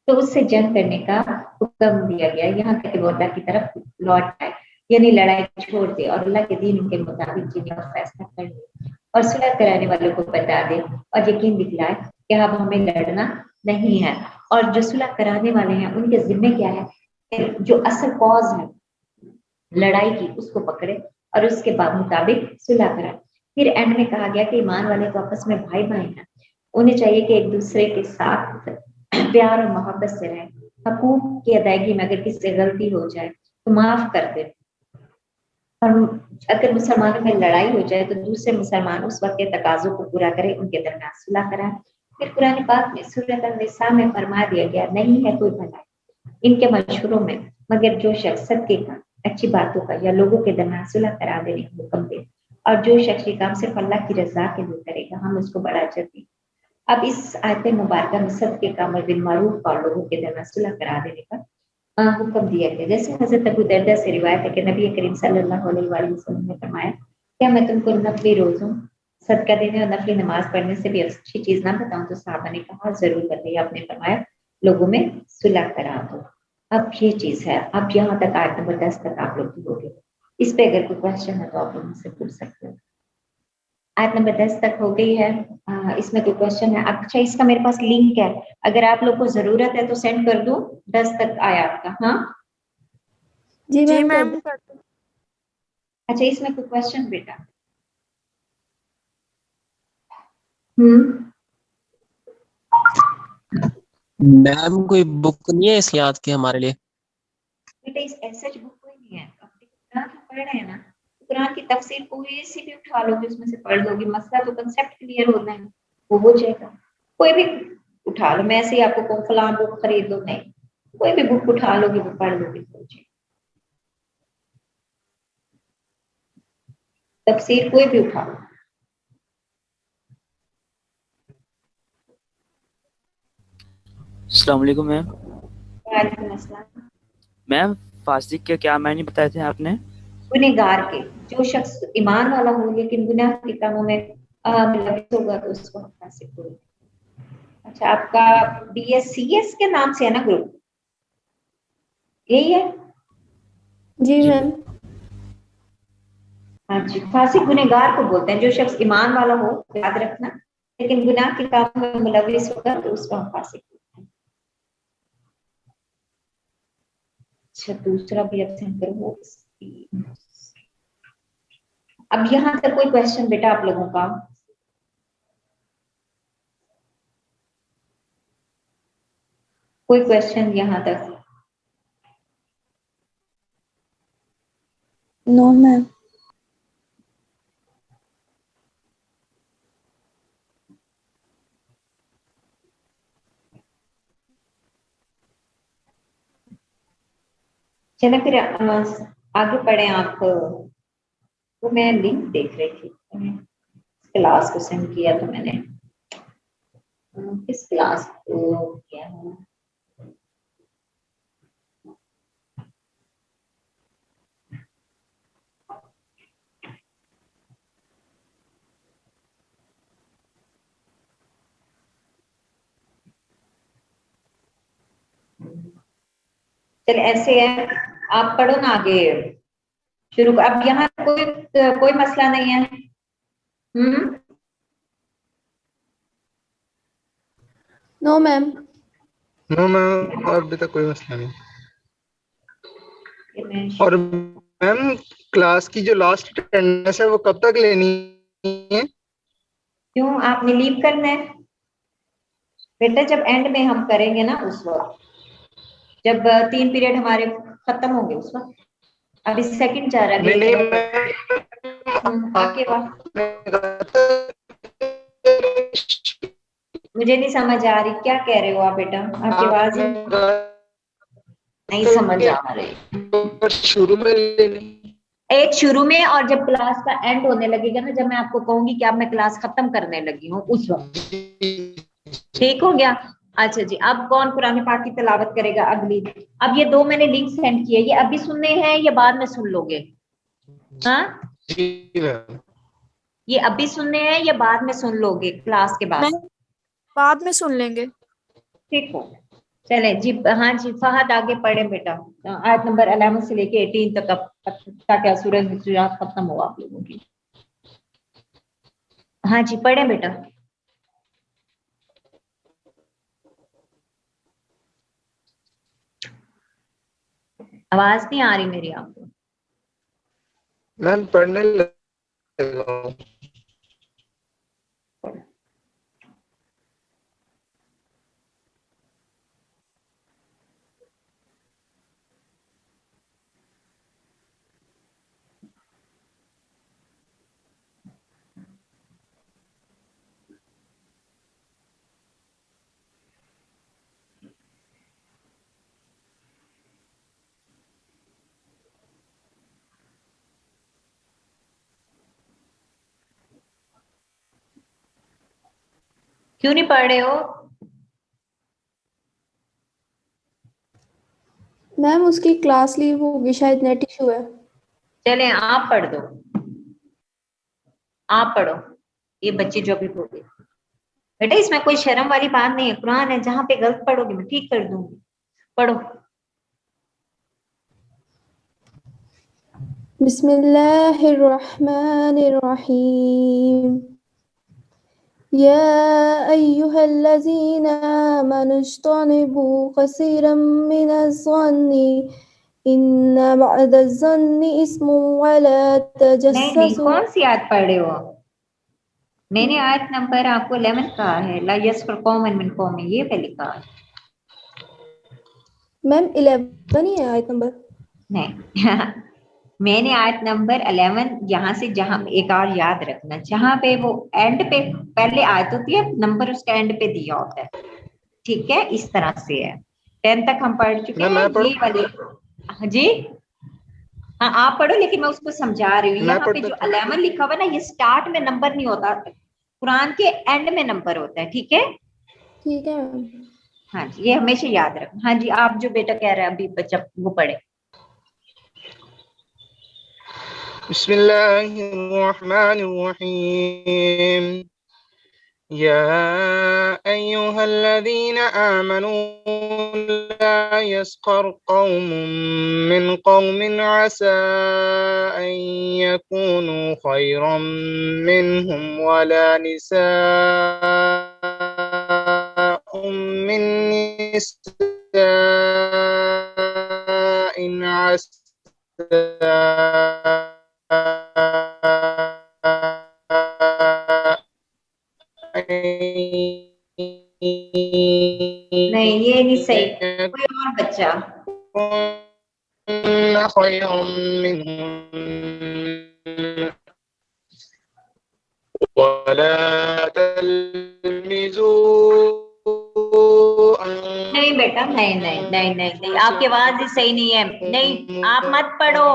तो उससे जंग करने का हुक्म दिया गया, यहाँ तक कि वो अल्लाह की तरफ लौट आए, यानी लड़ाई छोड़ दे और अल्लाह के दीन उनके मुताबिक जीने का फैसला कर ले और सुलह कराने वालों को बता दे और यकीन दिखलाए कि अब हमें लड़ना नहीं है। और जो सुलह कराने वाले हैं उनके जिम्मे क्या है, जो असल कॉज है लड़ाई की उसको पकड़े और उसके बाद मुताबिक सुलह कराए। फिर एंड में कहा गया कि ईमान वाले तो आपस में भाई भाई हैं, उन्हें चाहिए कि एक दूसरे के साथ प्यार और मोहब्बत से रहें। हकूक की अदायगी में अगर किसी से गलती हो जाए तो माफ कर दे, और अगर मुसलमानों में लड़ाई हो जाए तो दूसरे मुसलमान उस वक्त के तकाजों को पूरा करें, उनके दरमियान सुलह कराएं। फिर कुरान पाक में सूरह अन-निसा में फरमा दिया गया, नहीं है कोई भलाई इनके मशवरों में मगर जो शख्स सदके का, अच्छी बातों का या लोगों के दरमियान सुलह करा देने का हुक्म दे, और जो शख्स ये काम सिर्फ अल्लाह की रजा के लिए करेगा हम उसको बड़ा अजर देंगे। अब इस आयत मुबारका में सदके का, अमर बिल मारूफ और लोगों के दरमियान सुलह करा देने का हुक्म दिया गया। जैसे हजरत अबू दरदा से रिवायत है कि नबी करीम सल्लल्लाहु अलैहि वसल्लम ने फरमाया, क्या मैं तुमको नफली रोजों, सदका देने और नफली नमाज पढ़ने से भी अच्छी चीज ना बताऊं? तो साहबा ने कहा जरूर बताइए। आपने फरमाया लोगों में सुलह करा दो। अब ये चीज है, अब यहाँ तक आयत नंबर 10 तक आप लोग की होगी। इस पे अगर कोई क्वेश्चन है तो आप लोग मुझसे पूछ सकते हो। आयत नंबर 10 तक हो गई है, इसमें कोई क्वेश्चन है? अच्छा, इसका मेरे पास लिंक है, अगर आप लोग को जरूरत है तो सेंड कर दूं 10 तक आयत का। हाँ जी जी मैम मैम। अच्छा, इसमें कोई क्वेश्चन बेटा? हम्म, मैम कोई बुक नहीं है इस याद की हमारे लिए? बेटा इस ऐसे बुक कोई नहीं है, अपने कुरान को पढ़ रहे हैं ना, कुरान की तफसीर कोई सी भी उठा लोगे उसमें से पढ़ लोगे, मसला तो कंसेप्ट क्लियर होना है, वो हो जाएगा। कोई भी उठा लो, मैं ऐसे ही आपको कहूं फलां बुक खरीद लो, नहीं, कोई भी बुक उठा लोगे वो पढ़ लोगे, तफसीर कोई भी उठा लो। अस्सलाम वालेकुम मैम। वालेकुम अस्सलाम। मैम फासिक के क्या मायने बताए थे आपने? गुनहगार के, जो शख्स ईमान वाला हो लेकिन गुनाह के कामों में मुलव्वस होगा तो उसको हम फासिक बोलते हैं। अच्छा, आपका BSCS के नाम से है ना ग्रुप, यही है? जी मैम। हाँ जी, फासिक गुनहगार को बोलते हैं, जो शख्स ईमान वाला हो, याद रखना, लेकिन गुनाह के काम में मुलव्वस होगा तो उसको हम फासिक बोलते हैं। अच्छा, दूसरा भी अब सेंड करो। अब यहाँ तक कोई क्वेश्चन बेटा आप लोगों का? कोई क्वेश्चन यहाँ तक? No ma'am. चलो फिर आगे पढ़े आप। वो मैं लिंक देख रही थी, क्लास को सेंड किया तो मैंने, किस क्लास को किया है? चल ऐसे है, आप पढ़ो ना आगे, शुरू। अब यहाँ कोई मसला नहीं है। No ma'am. नो मैम, अभी तक कोई मसला नहीं। और मैम क्लास की जो लास्ट अटेंडेंस है वो कब तक लेनी है? क्यों, आपने लीव करना है बेटा? जब एंड में हम करेंगे ना उस वक्त, जब 3 पीरियड हमारे खत्म होंगे उस वक्त। अभी सेकंड जा रहा है आगे मुझे नहीं समझ आ रही, क्या कह रहे हो आप बेटा? आपकी आवाज नहीं समझ आ रही। शुरू में लेनी, एक शुरू में, और जब क्लास का एंड होने लगेगा ना, जब मैं आपको कहूंगी कि अब मैं क्लास खत्म करने लगी हूँ, उस वक्त। ठीक हो गया? अच्छा जी, अब कौन कुरान पाक की तिलावत करेगा अगली? अब ये 2 मैंने लिंक सेंड किए, ये अभी सुनने हैं या बाद में सुन लोगे? हाँ, ये अभी सुनने हैं या बाद में सुन लोगे क्लास के बाद? बाद में सुन लेंगे। ठीक हो, चले जी। हाँ जी, फहद आगे पढ़े बेटा, आयत नंबर 11 से लेके 18 तक, ताकि सूरह हुजरात खत्म हो आप लोगों की। हाँ जी, पढ़े बेटा। आवाज नहीं आ रही मेरी आपको? मैम पढ़ने लगा हूं। क्यों नहीं पढ़ रहे हो? मैम उसकी क्लास लीव होगी शायद, नेट इशू है। चले आप पढ़ दो, आप पढ़ो, ये बच्चे जो भी बोले। बेटा इसमें कोई शर्म वाली बात नहीं है, कुरान है, जहाँ पे गलत पढ़ोगे मैं ठीक कर दूंगी। पढ़ो। बिस्मिल्लाहिर्रहमानिर्रहीम। या अय्युहल्लज़ीना आमनु इज्तनिबू कसीरम मिनज़-ज़न्नि इन्ना बअदज़-ज़न्नि इस्मुन वला तजस्ससू। कौन सी आयत पढ़ रहे हो? मैंने आयत नंबर आपको 11 कहा है, ला यस्फर कौमन मिन कौमिन, ये पे लिखा है। मैम 11 ही है आयत नंबर। नहीं मैंने आयत नंबर 11 यहाँ से, जहाँ एक और याद रखना, जहाँ पे वो एंड पे पहले आयत होती है, नंबर उसका एंड पे दिया होता है। ठीक है, इस तरह से है। 10 तक हम पढ़ चुके हैं ये वाली। जी हाँ, आप पढ़ो, लेकिन मैं उसको समझा रही हूँ। यहाँ पे जो 11 लिखा हुआ ना, ये स्टार्ट में नंबर नहीं होता, कुरान के एंड में नंबर होता है। ठीक है, ठीक है मैम। हाँ जी, ये हमेशा याद रखना। हाँ जी, आप जो बेटा कह रहे हैं अभी बच्चा वो पढ़े। बिस्मिल्लाहिर्रहमानिर्रहीम। या अय्युहल्लज़ीना आमनू ला यस्खर कौमुम मिन कौमिन असा अन यकूनू खैरम मिनहुम वला निसाअुम मिन निसाइन असा नहीं ये नहीं सही, कोई और बच्चा। خير منهم ولا تلمزوا नहीं बेटा, नहीं नहीं नहीं नहीं नहीं, आपकी आवाज ही सही नहीं है। नहीं, आप मत पढ़ो,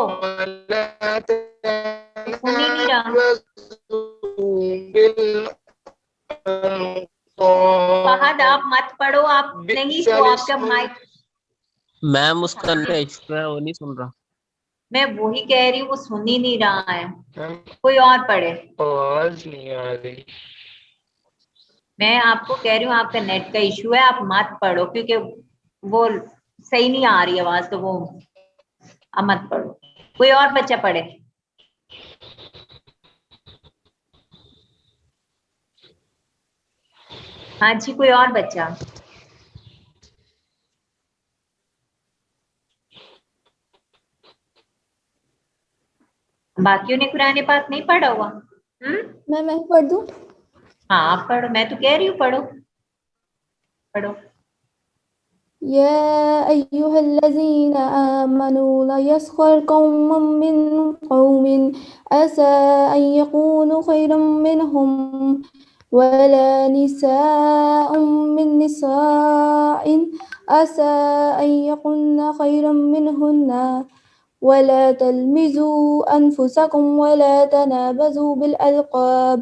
सुन ही नहीं रहा। फहद आप मत पढ़ो, आप नहीं, तो आपका माइक। मैम उसका नेट है, वो नहीं सुन रहा। मैं वही कह रही हूँ, वो सुन ही नहीं रहा है। कोई और पढ़े। आवाज नहीं आ रही। मैं आपको कह रही हूँ आपका नेट का इशू है, आप मत पढ़ो क्योंकि वो सही नहीं आ रही आवाज, तो वो आप मत पढ़ो। कोई और बच्चा पढ़े। हाँ जी, कोई और बच्चा। बाकियों ने कुरान पाक नहीं पढ़ा हुआ? मैं पढ़ दूं? हाँ आप पढ़ो, मैं तो कह रही हूँ पढ़ो पढ़ो। या अय्युहल्लज़ीना आमनू ला यस्खर कौमुम मिन कौमिन असा अन यकूनु खैरम मिनहुम वला निसाअुम मिन निसाइन असा अन यकुन्ना खैरम मिनहुन्ना वला तलमिजू अनफुसकुम वला तनाबजू बिलअल्क़ाब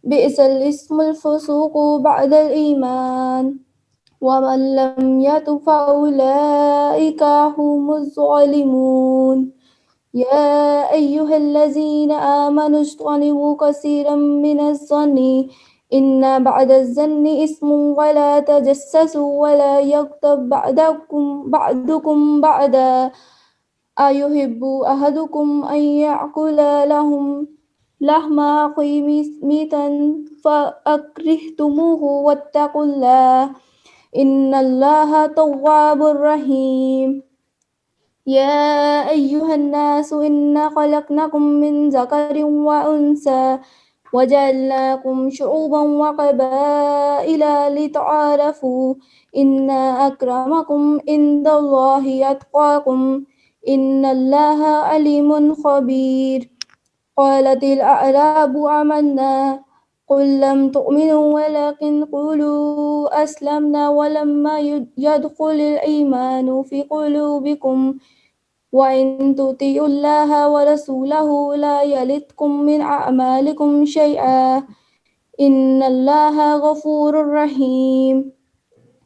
बि'सल इस्मुल फुसूक़ु बअदल ईमान ومن لم يتب فأولئك هم الظالمون يا أيها الذين آمنوا اجتنبوا كثيرا من الظن إن بعد الظن إثم ولا تجسسوا ولا يغتب بعضكم بعضا أيحب أحدكم أن يأكل لحم أخيه ميتا فأكرهتموه واتقوا الله إن الله تواب رحيم يا أيها الناس إنا خلقناكم من ذكر وأنثى وجعلناكم شعوبا وقبائل لتعارفوا إن أكرمكم عند الله أتقاكم إن الله عليم خبير قالت الأعراب آمنا قل لم تؤمنوا ولكن قولوا أسلمنا ولما يدخل الإيمان في قلوبكم وإن تطيعوا الله ورسوله لا يلتكم من أعمالكم شيئا إن الله غفور رحيم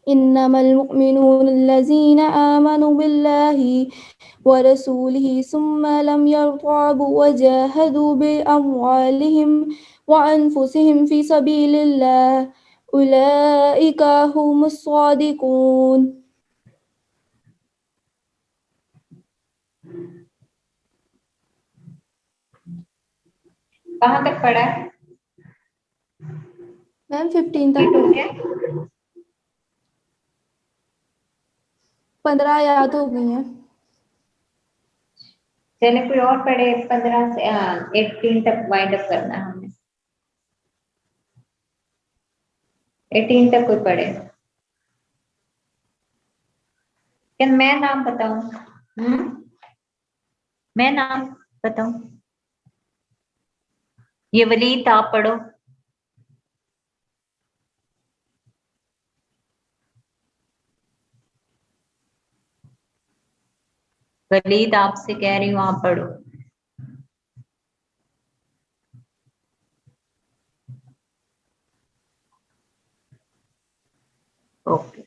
إنما المؤمنون الذين آمنوا بالله ورسوله ثم لم يرتابوا وجاهدوا بأموالهم وأنفسهم في سبيل الله أولئك هم الصادقون. कहाँ तक पढ़ा है? मैम 15 तक हो गया? 15 याद हो गई हैं। चले कोई और पढ़े। 15 से 18 तक वाइंड अप करना है हमने। 18 तक कोई पढ़े। क्या मैं नाम बताऊं? मैं नाम बताऊं? ये वलीद आप पढ़ो। वलीद आपसे कह रही हूँ आप पढ़ो। ओके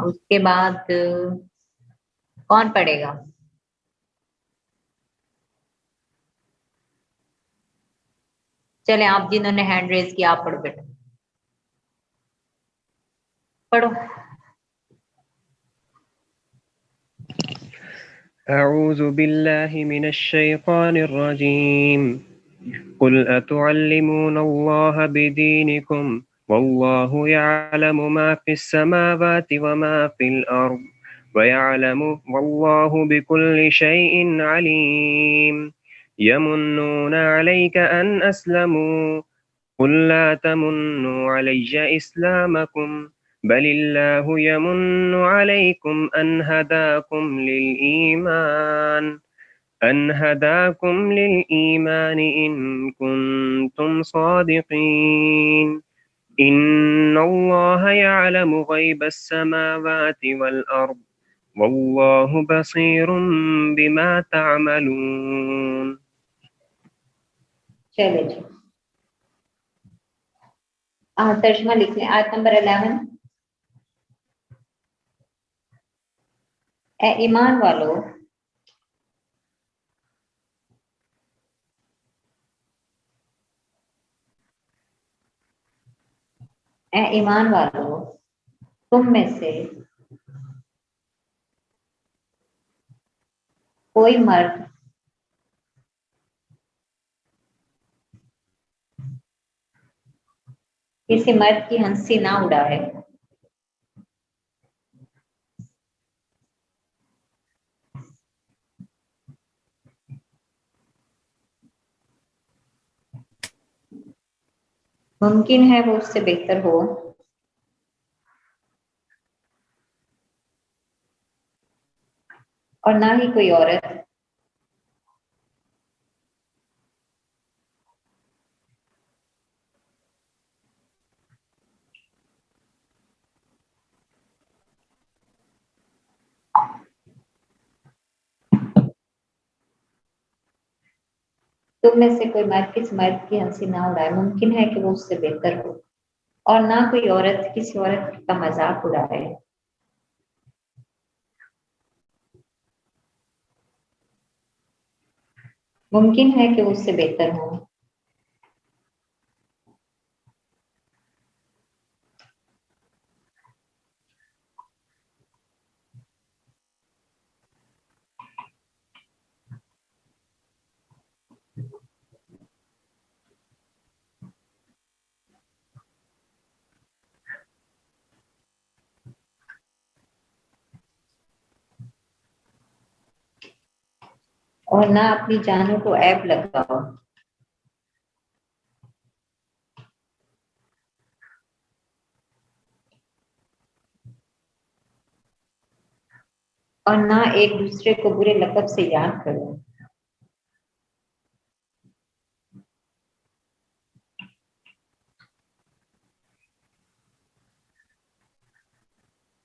उसके बाद कौन पढ़ेगा? चले आप जिन्होंने हैंड रेज किया आप पढ़ो बेटा, पढ़ो। أعوذ بالله من الشيطان الرجيم قل أتعلمون الله بدينكم والله يعلم ما في السماوات وما في الأرض ويعلم والله بكل شيء عليم يمنون عليك أن أسلموا قل لا تمنوا علي إسلامكم بل الله يمن عليكم أن هداكم للإيمان إن كنتم صادقين إن الله يعلم غيب السماوات والأرض والله بصير بما تعملون. चले जी तर्जमा लिख लें। आयत नंबर 11। ए ईमान वालों, ए ईमान वालों, तुम में से कोई मर्द किसी मर्द की हंसी ना उड़ाए मुमकिन है वो उससे बेहतर हो, और ना ही कोई औरत तुम में से कोई मर्द किसी मर्द की हंसी ना उड़ाए, मुमकिन है कि वो उससे बेहतर हो, और ना कोई औरत किसी औरत का मजाक उड़ाए। मुमकिन है कि वो उससे बेहतर हो, और ना अपनी जानों को ऐब लगाओ। और ना एक दूसरे को बुरे लक़ब से याद करो।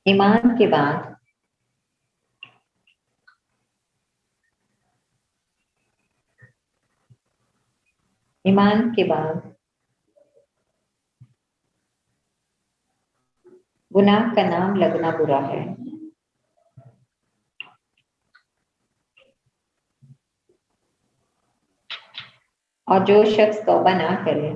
ईमान के बाद गुनाह का नाम लगना बुरा है। और जो शख्स तौबा ना करे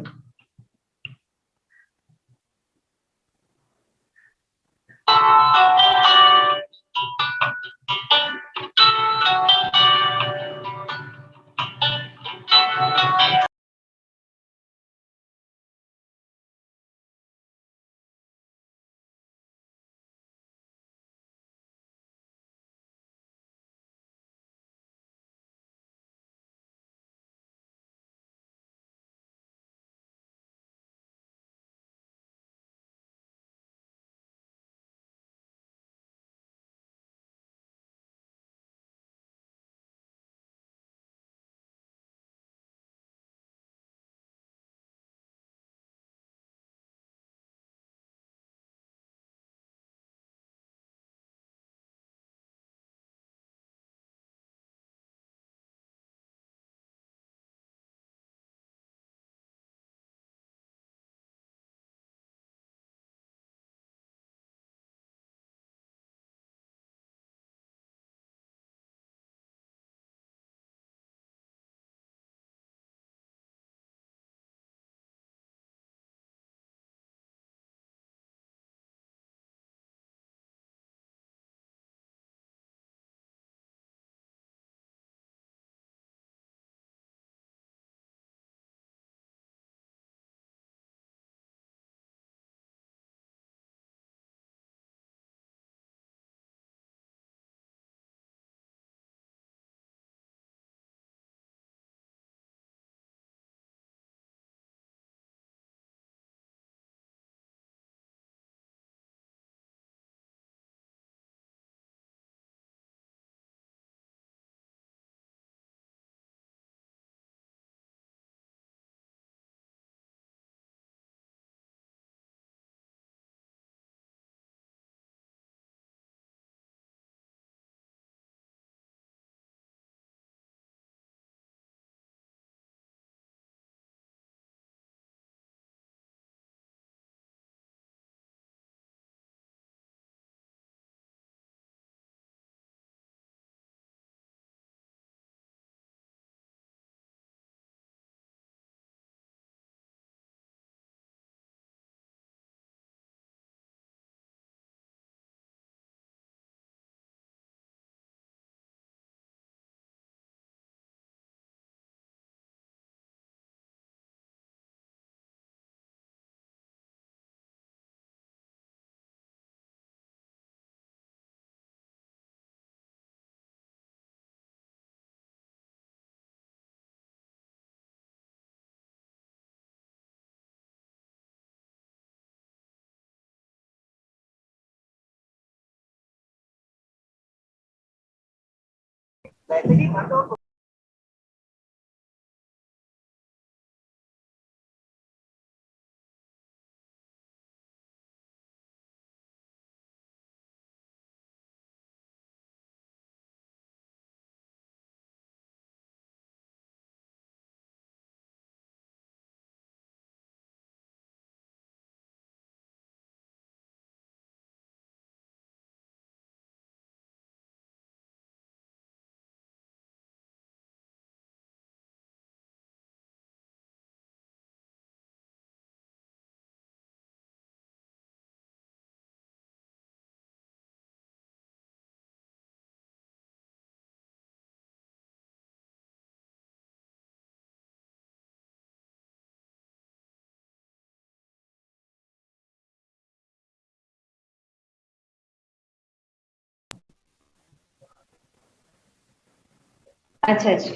अच्छा जी,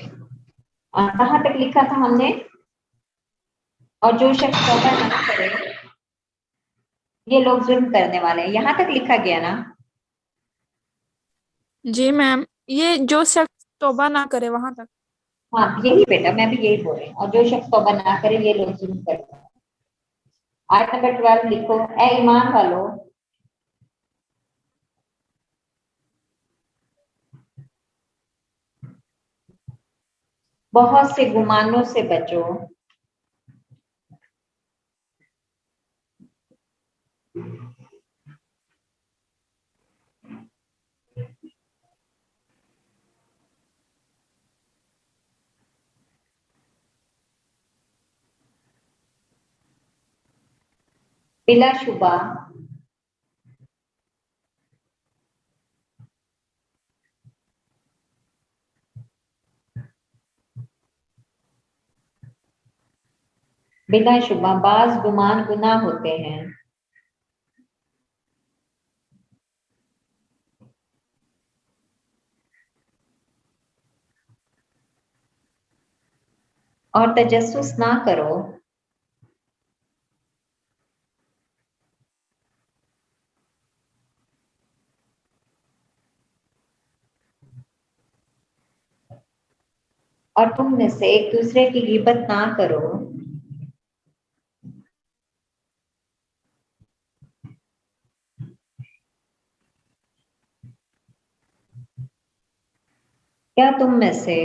कहाँ तक लिखा था हमने? और जो शख्स तौबा ना करे ये लोग जुल्म करने वाले हैं, यहाँ तक लिखा गया ना? जी मैम, ये जो शख्स तौबा ना करे वहां तक। हाँ यही बेटा, मैं भी यही बोल रही हूँ, और जो शख्स तौबा ना करे ये लोग जुल्म करते हैं। आयत नंबर 12 लिखो, ए ईमान वालों बहुत से गुमानों से बचो, बिलाशुबा बिलाशुबा बाज गुमान गुनाह होते हैं, और तजस्सुस ना करो, और तुम में से एक दूसरे की गिबत ना करो, क्या तुम में से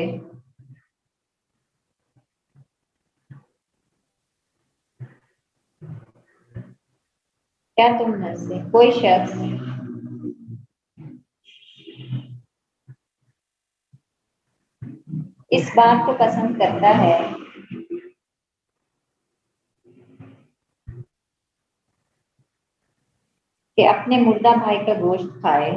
कोई शख्स इस बात को पसंद करता है कि अपने मुर्दा भाई का गोश्त खाए,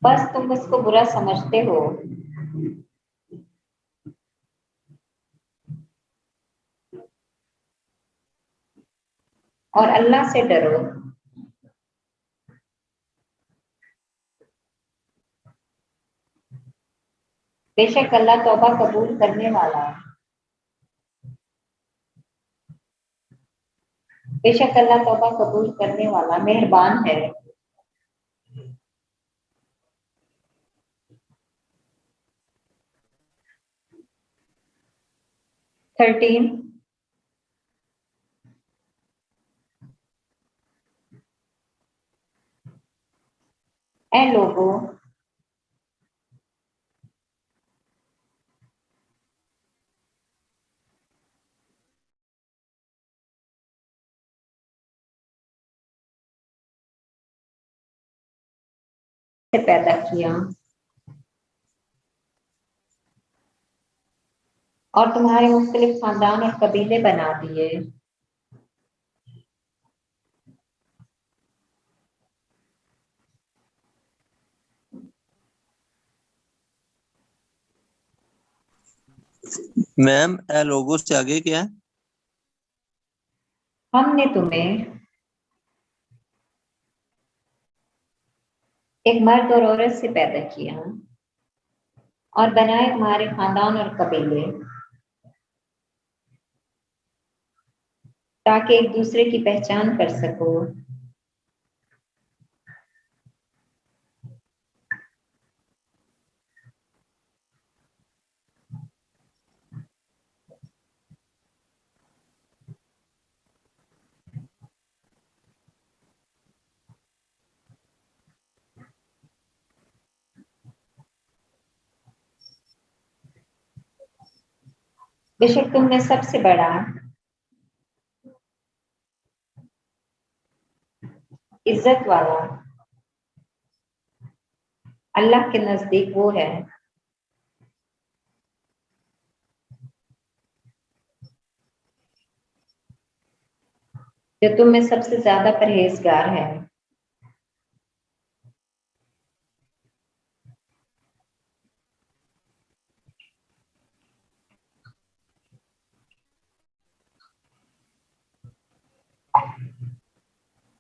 बस तुम उसको बुरा समझते हो, और अल्लाह से डरो, बेशक अल्लाह तौबा कबूल करने वाला है, बेशक अल्लाह तौबा कबूल करने वाला मेहरबान है। थर्टीन, ए लोगों से पैदा किया और तुम्हारे मुख्तलिफ खानदान और कबीले बना दिए, मैम ए लोगों से आगे क्या है? हमने तुम्हें एक मर्द और औरत से पैदा किया और बनाए तुम्हारे खानदान और कबीले, ताकि एक दूसरे की पहचान कर सको। बेशक तुम में सबसे बड़ा इज्जत वाला अल्लाह के नजदीक वो है जो तुम में सबसे ज्यादा परहेजगार है।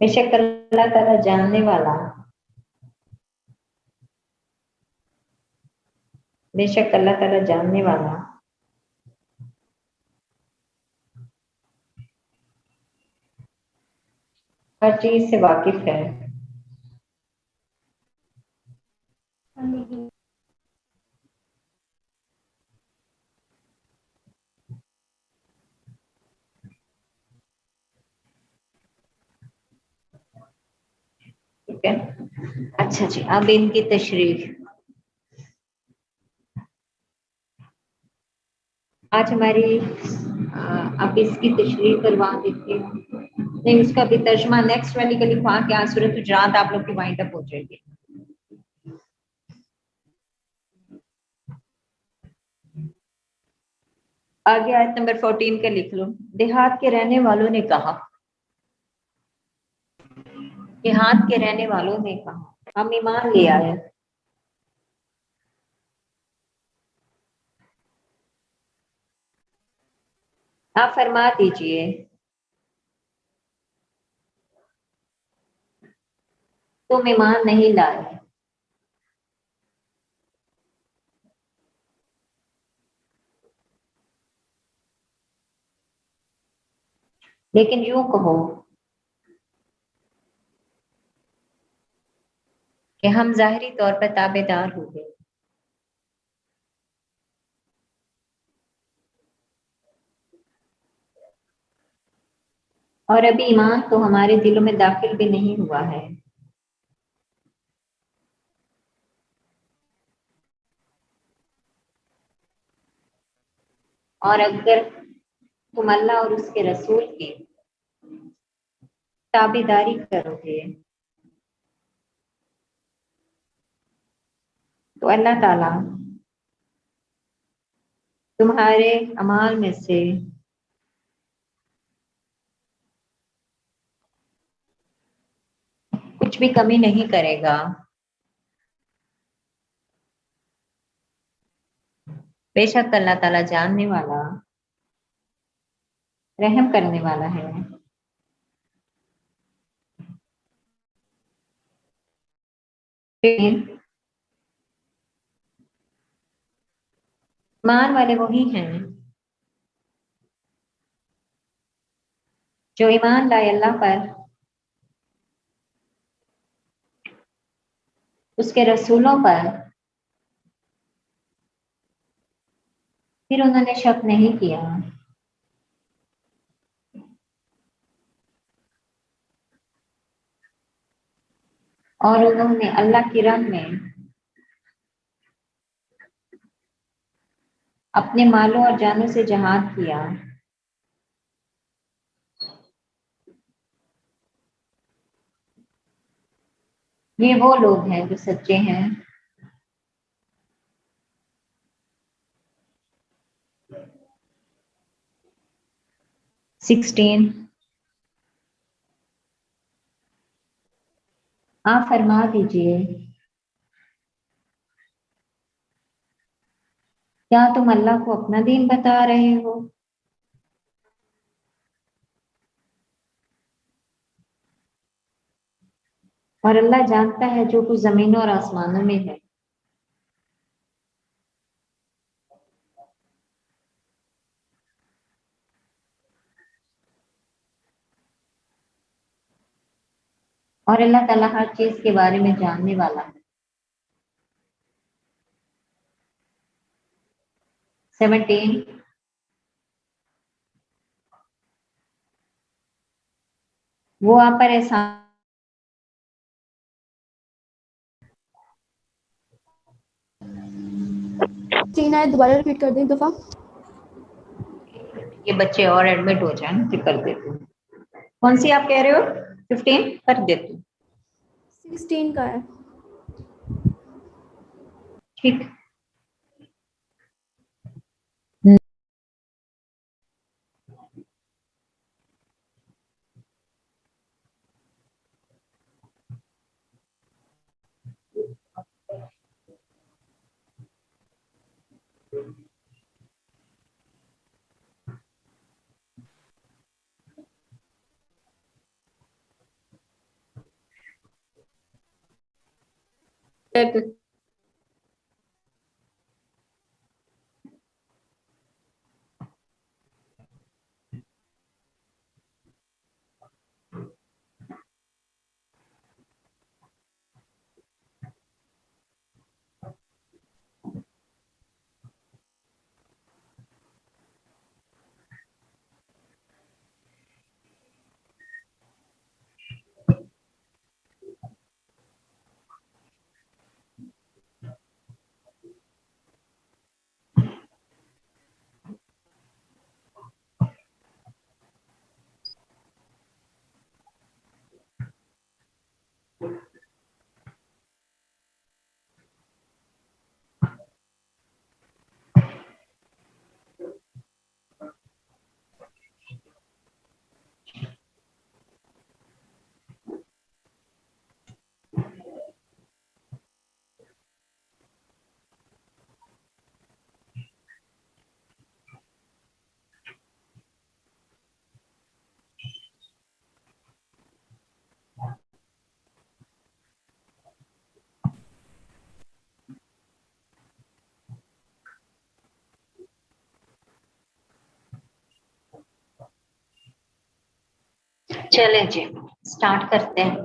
बेशक अल्लाह ताला जानने वाला, बेशक अल्लाह ताला जानने वाला हर चीज से वाकिफ है। ठीक है, अच्छा जी, अब इनकी तशरीह। आज हमारी अब इसकी तशरीह करवा देती हूँ। नहीं, उसका भी तर्जमा नेक्स्ट वाली का लिखवा के आज सूरत हुजरात आप लोग की वाइंड अप हो जाएगी। आगे आयत नंबर 14 का लिख लो। देहात के रहने वालों ने कहा, देहात के रहने वालों ने कहा हम ईमान ले आए। आप फरमा दीजिए तुम ईमान नहीं लाए। लेकिन यूं कहो कि हम जाहिरी तौर पर ताबेदार हो गए और अभी ईमान तो हमारे दिलों में दाखिल भी नहीं हुआ है। और अगर तुम अल्लाह और उसके रसूल की ताबेदारी करोगे तो अल्लाह ताला तुम्हारे अमाल में से कुछ भी कमी नहीं करेगा। बेशक अल्लाह ताला जानने वाला, रहम करने वाला है। ईमान वाले वही हैं जो ईमान लाए अल्लाह पर, उसके रसूलों पर, फिर उन्होंने शक नहीं किया और उन्होंने अल्लाह की राह में अपने मालों और जानों से जिहाद किया। ये वो लोग हैं जो सच्चे हैं। आप फरमा दीजिए क्या तुम अल्लाह को अपना दीन बता रहे हो? और अल्लाह जानता है जो कुछ जमीनों और आसमानों में है। اور اللہ تعالیٰ ہر چیز کے بارے میں جاننے والا ہے. 17 وہ آپ پر احسان تین آیت دوبارہ ریپیٹ کر دیں ایک دفعہ. یہ بچے اور ایڈمٹ ہو جائیں پھر کر دیتی ہوں. کون سی آپ کہہ رہے ہو؟ 15 کر دیتی ہوں. 16 کا ہے. ٹھیک. چلیں جی اسٹارٹ کرتے ہیں.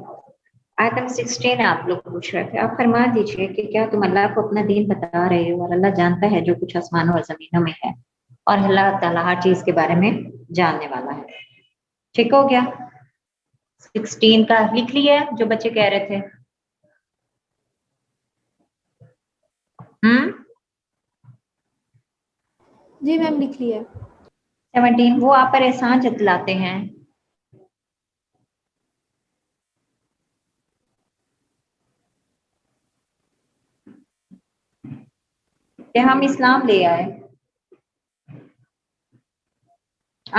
آیت 16 آپ لوگ پوچھ رہے تھے. آپ فرما دیجئے کہ کیا تم اللہ کو اپنا دین بتا رہے ہو اور اللہ جانتا ہے جو کچھ آسمانوں اور زمینوں میں ہے اور اللہ تعالیٰ ہر چیز کے بارے میں جاننے والا ہے. ٹھیک ہو گیا؟ 16 کا لکھ لیا جو بچے کہہ رہے تھے. جی میم لکھ لی ہے. 17 وہ آپ پر احسان جتلاتے ہیں کہ ہم اسلام لے آئے.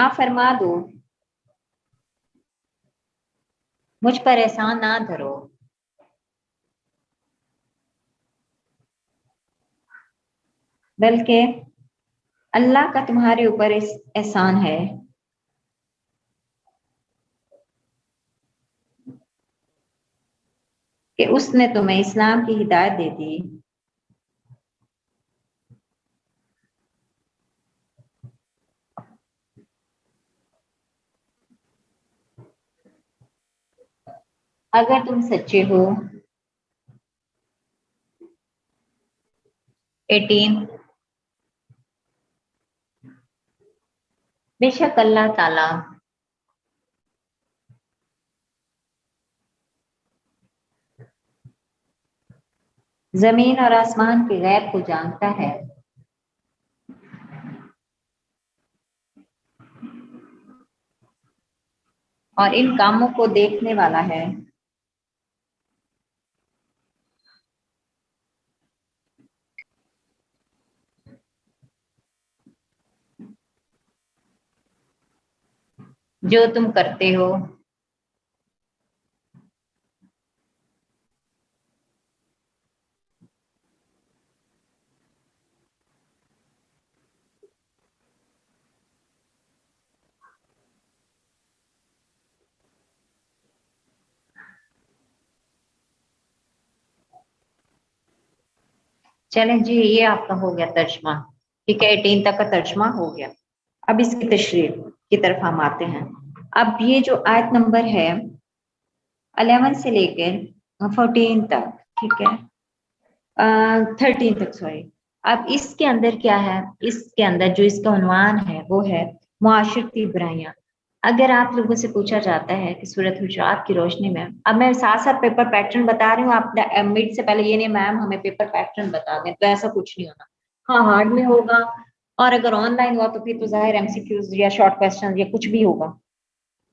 آپ فرما دو مجھ پر احسان نہ دھرو بلکہ اللہ کا تمہارے اوپر احسان ہے کہ اس نے تمہیں اسلام کی ہدایت دے دی اگر تم سچے ہو. 18 بے شک اللہ تعالی زمین اور آسمان کے غیب کو جانتا ہے اور ان کاموں کو دیکھنے والا ہے. جو تم کرتے ہو چلیں جی یہ آپ کا ہو گیا ترجمہ. ٹھیک ہے 18 تک کا ترجمہ ہو گیا. اب اس کی تشریح کی طرف ہم آتے ہیں. اب یہ جو آیت نمبر ہے 11 से लेकर 14 तक, ठीक है, 13 तक सॉरी। अब इसके अंदर क्या है, इसके अंदर जो इसका उन्वान है वो है मुआशरती बुराइयां। अगर आप लोगों से पूछा जाता है कि सूरत हुजरात की रोशनी में, अब मैं साथ साथ पेपर पैटर्न बता रही हूँ, आप मिड से पहले ये नहीं मैम हमें पेपर पैटर्न बता दें, तो ऐसा कुछ नहीं होना। हाँ हार्ड में होगा, और अगर ऑनलाइन हुआ तो फिर तो जाहिर एमसीक्यूज या शॉर्ट क्वेश्चन या कुछ भी होगा,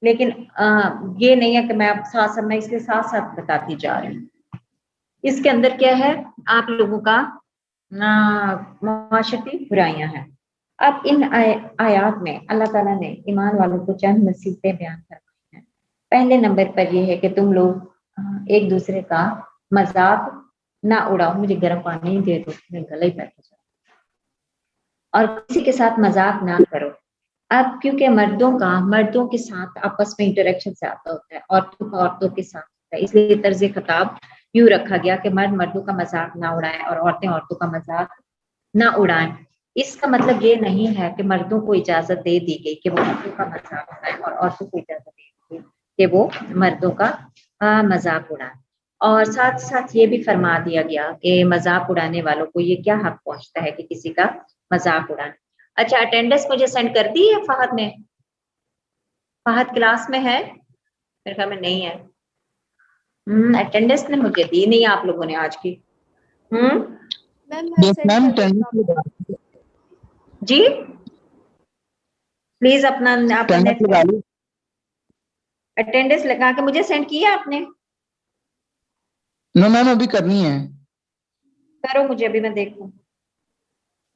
लेकिन ये नहीं है कि मैं अब साथ साथ, मैं इसके साथ साथ बताती जा रही हूँ। इसके अंदर क्या है, आप लोगों का मुआशरती बुराइयां हैं। अब इन आयात में अल्लाह ताला ने ईमान वालों को चंद नसीहतें बयान करवाई हैं। पहले नंबर पर यह है कि तुम लोग एक दूसरे का मजाक ना उड़ाओ। मुझे गर्म पानी दे दो, मैं गला ही बैठ जाऊं। और किसी के साथ मजाक ना करो। अब क्योंकि मर्दों के साथ आपस में इंटरेक्शन ज्यादा होता है, औरतों का औरतों के साथ होता है, इसलिए तर्ज खिताब यूं रखा गया कि मर्द मर्दों का मजाक ना उड़ाएं और औरतें औरतों का मजाक ना उड़ाएं। इसका मतलब ये नहीं है कि मर्दों को इजाजत दे दी गई कि वो मर्दों का मजाक उड़ाएं और औरतों को इजाजत दे दी गई कि वो मर्दों का मजाक उड़ाएं। और साथ साथ ये भी फरमा दिया गया कि मजाक उड़ाने वालों को ये क्या हक पहुंचता है कि किसी का मजाक उड़ाएं। अच्छा, अटेंडेंस मुझे सेंड कर दी है फहद ने? फहद क्लास में है? मेरे ख्याल में नहीं है। अटेंडेंस ने मुझे दी नहीं आप लोगों ने आज की। जी प्लीज अपना अटेंडेंस लगा के मुझे सेंड किया आपने? नो मैम, अभी करनी है। करो मुझे, अभी मैं देखूं।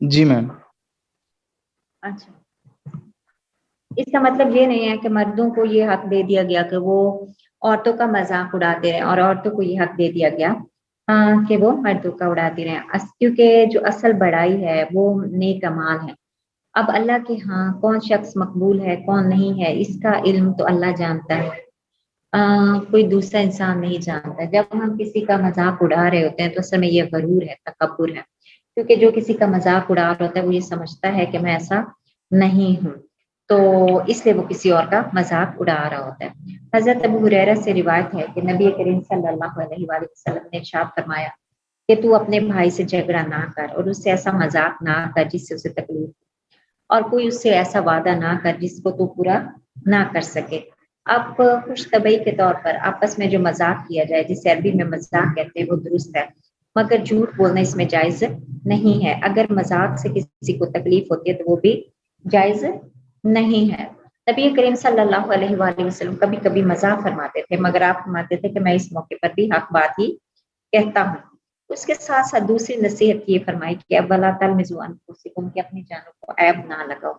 जी मैम। अच्छा, इसका मतलब ये नहीं है कि मर्दों को ये हक दे दिया गया कि वो औरतों का मजाक उड़ाते रहे और औरतों को ये हक दे दिया गया कि वो मर्दों का उड़ाती रहे, क्योंकि जो असल बड़ाई है वो नेक अमाल है। अब अल्लाह के यहाँ कौन शख्स मकबूल है कौन नहीं है, इसका इल्म तो अल्लाह जानता है, कोई दूसरा इंसान नहीं जानता। जब हम किसी का मजाक उड़ा रहे होते हैं तो असल में ये गरूर है, तकब्बुर है, क्योंकि जो किसी का मजाक उड़ा रहा होता है वो ये समझता है कि मैं ऐसा नहीं हूँ, तो इसलिए वो किसी और का मजाक उड़ा रहा होता है। हजरत अबू हुरैरा से रिवायत है कि नबी करीम सल्लल्लाहु अलैहि वसल्लम ने इरशाद फरमाया कि तू अपने भाई से झगड़ा ना कर और उससे ऐसा मजाक ना कर जिससे उसे तकलीफ, और कोई उससे ऐसा वादा ना कर जिसको तू पूरा ना कर सके। अब खुश तबई के तौर पर आपस में जो मजाक किया जाए, जिसे अरबी में मजाक कहते हैं, वो दुरुस्त है, मगर झूठ बोलना इसमें जायज नहीं है। अगर मजाक से किसी को तकलीफ होती है तो वो भी जायज नहीं है। नबी करीम सल्लल्लाहु अलैहि वसल्लम कभी कभी मजाक फरमाते थे, मगर आप फरमाते थे कि मैं इस मौके पर भी हक बात ही कहता हूँ। उसके साथ साथ दूसरी नसीहत ये फरमाई कि वला तलमिज़ू अनफुसकुम, कि अपनी जानों को ऐब ना लगाओ।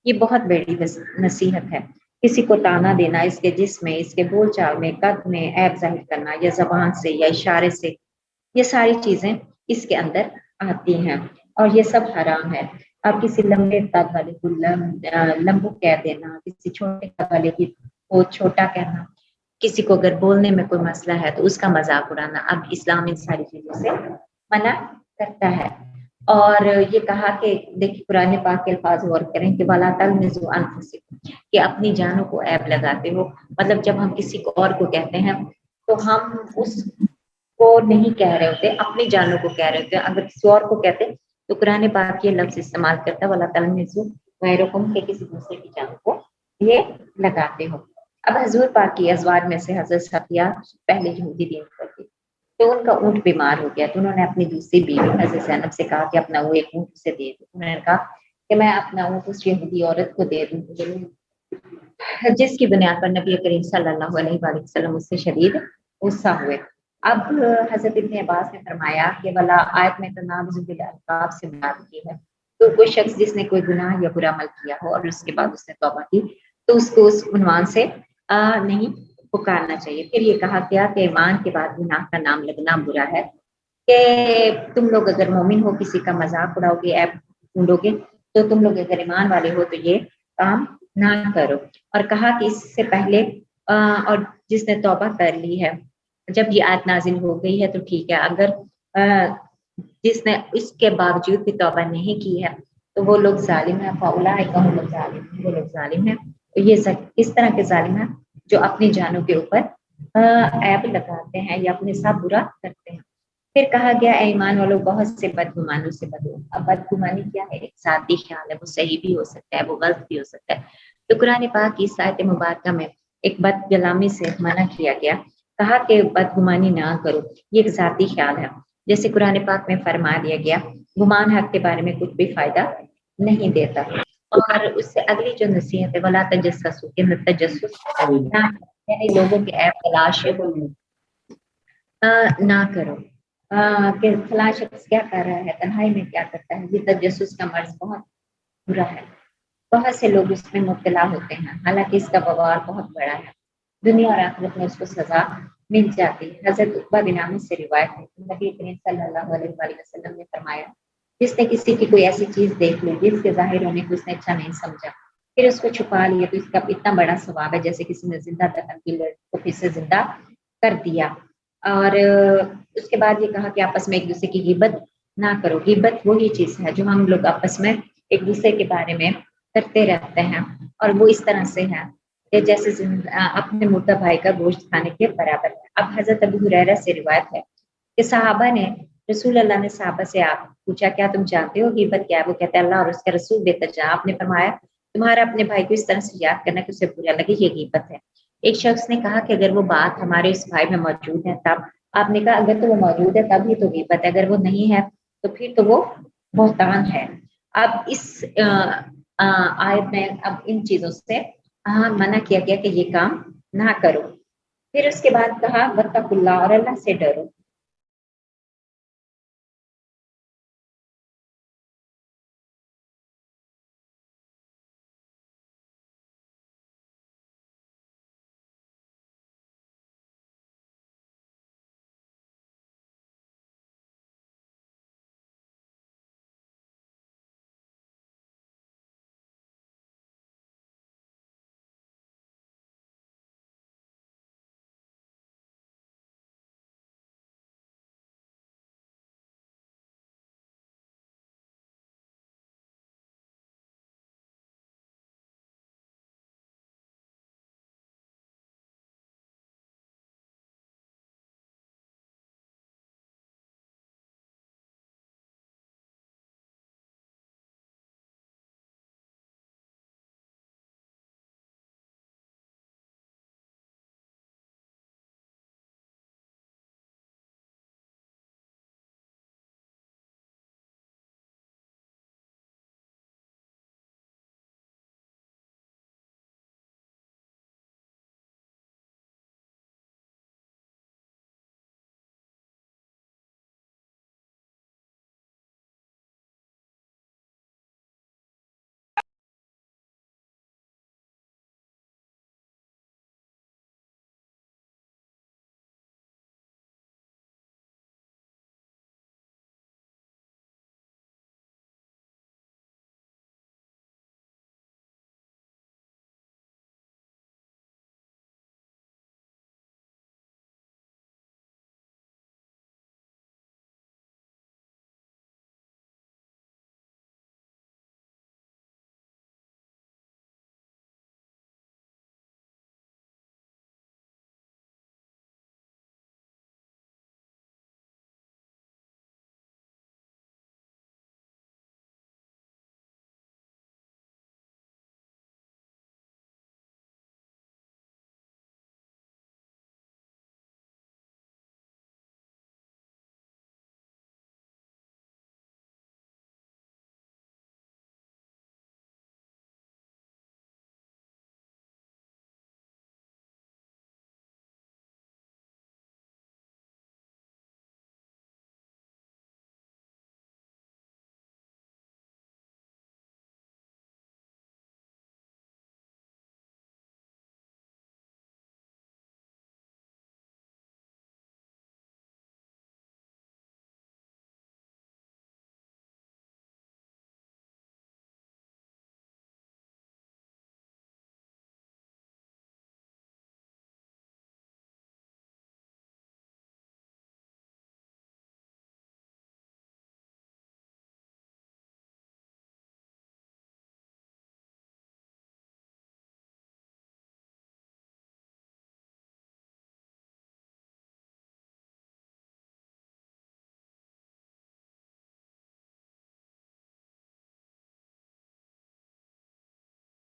ये बहुत बड़ी नसीहत है। किसी को ताना देना, इसके जिस्म में, इसके बोलचाल में, कद में ऐब जाहिर करना, या जबान से या इशारे से, ये सारी चीजें इसके अंदर आती हैं और ये सब हराम है। आप किसी लंबे कद वाले को लंबू कह देना, किसी छोटे कद वाले को छोटा कहना, किसी को अगर बोलने में कोई मसला है तो उसका मजाक उड़ाना, अब इस्लाम इन सारी चीजों से मना करता है। और ये कहा कि देखिए कुरान पाक के अल्फाज गौर करें कि वला तलमिज़ू अनफुसकुम, कि अपनी जानों को ऐब लगाते हो। मतलब जब हम किसी को और को कहते हैं तो हम उसको नहीं कह रहे होते, अपनी जानों को कह रहे होते। अगर किसी और को कहते तो कुरान पाक ये लफ्ज इस्तेमाल करता है वला तलमिज़ू गैरकुम, के किसी दूसरे की जानों को ये लगाते हो। अब हजूर पाक की अज़वाज में से हजरत सफिया पहले यहूदी दीन पर थी, तो उनका ऊँट बीमार हो गया, तो उन्होंने अपनी दूसरी बीवी हजरत ज़ैनब से कहा कि अपना वो एक ऊँट उसे दे दो। उन्होंने कहा कि मैं अपना ऊँट उस यहूदी औरत को दे दूँ, जिसकी बुनियाद पर नबी करीम सल्लल्लाहु अलैहि वसल्लम उससे शदीद गुस्सा हुए। अब हजरत इब्न अब्बास ने फरमाया कि वला आयत में तनाज़ुज़ बिल अलक़ाब से बात की है, तो कोई शख्स जिसने कोई गुनाह या बुरा अमल किया हो और उसके बाद उसने तौबा की तो उसको उस उन्वान से नहीं पुकारना चाहिए। फिर ये कहा गया कि ईमान के बाद गुनाह का नाम लगना बुरा है, कि तुम लोग अगर मोमिन हो किसी का मजाक उड़ाओगे, ऐब ढूंढोगे, तो तुम लोग अगर ईमान वाले हो तो ये काम ना करो। और कहा कि इससे पहले और जिसने तौबा कर ली है, जब ये आयत नाजिल हो गई है तो ठीक है, अगर जिसने इसके बावजूद भी तौबा नहीं की है तो वो लोग जालिम है, वो लोग जालिम है। ये इस तरह के जालिम है जो अपनी जानों के ऊपर ऐब लगाते हैं या अपने साथ बुरा करते हैं। फिर कहा गया ऐ ईमान वालों बहुत से बदगुमानों से बचो। अब बदगुमानी क्या है? एक ज़ाती ख्याल है, वो सही भी हो सकता है, वो गलत भी हो सकता है। तो कुरान पाक की इस आयत मुबारक में एक बदगलामी से मना किया गया, कहा कि बदगुमानी ना करो, ये एक ज़ाती ख्याल है। जैसे कुरान पाक में फरमा दिया गया, गुमान हक के बारे में कुछ भी फायदा नहीं देता। और उससे अगली जो नसीहत है, वला तजस्सुस, कि तजस्सुस ना, यानी लोगों के ऐप तलाश ना करो कि फलां शख्स क्या कर रहा है, तन्हाई में क्या करता है। ये तजस्सुस का मर्ज बहुत बुरा है, बहुत से लोग इसमें मुब्तला होते हैं, हालांकि इसका बवाल बहुत बड़ा है, दुनिया और आखिरत में उसको सजा मिल जाती है। हजरत उक़बा बिन आमिर से रिवायत है, नबी करीम सल्लल्लाहु अलैहि वसल्लम ने फरमाया, जिसने किसी की कोई ऐसी चीज देख ली जिसके जाहिर होने को उसने अच्छा नहीं समझा, फिर उसको छुपा लिया, तो इसका इतना बड़ा सवाब है जैसे किसी ने जिंदा दफन की को फिर से जिंदा कर दिया। और उसके बाद ये कहा कि आपस में एक दूसरे की गिबत ना करो। गिबत वही चीज है जो हम लोग आपस में एक दूसरे के बारे में करते रहते हैं, और वो इस तरह से है कि जैसे अपने मुर्दा भाई का गोश्त खाने के बराबर है। अब हजरत अबू हुरैरा से रिवायत है कि सहाबा ने रसूल अल्लाह ने सहाबा से आप पूछा, क्या तुम जानते हो गिबत क्या है? वो कहते हैं अल्लाह और उसका रसूल बेहतर जान। आपने फरमाया, तुम्हारा अपने भाई को इस तरह से याद करना कि उसे बुरा लगे, ये गिबत है। एक शख्स ने कहा कि अगर वो बात हमारे उस भाई में मौजूद है तब। आपने कहा अगर तो वो मौजूद है तब ही तो गिबत है, अगर वो नहीं है तो फिर तो वो बहतान है। अब इस आयत में अब इन चीजों से मना किया गया कि ये काम ना करो। फिर उसके बाद कहा वत्तकुल्लाह, और अल्लाह से डरो।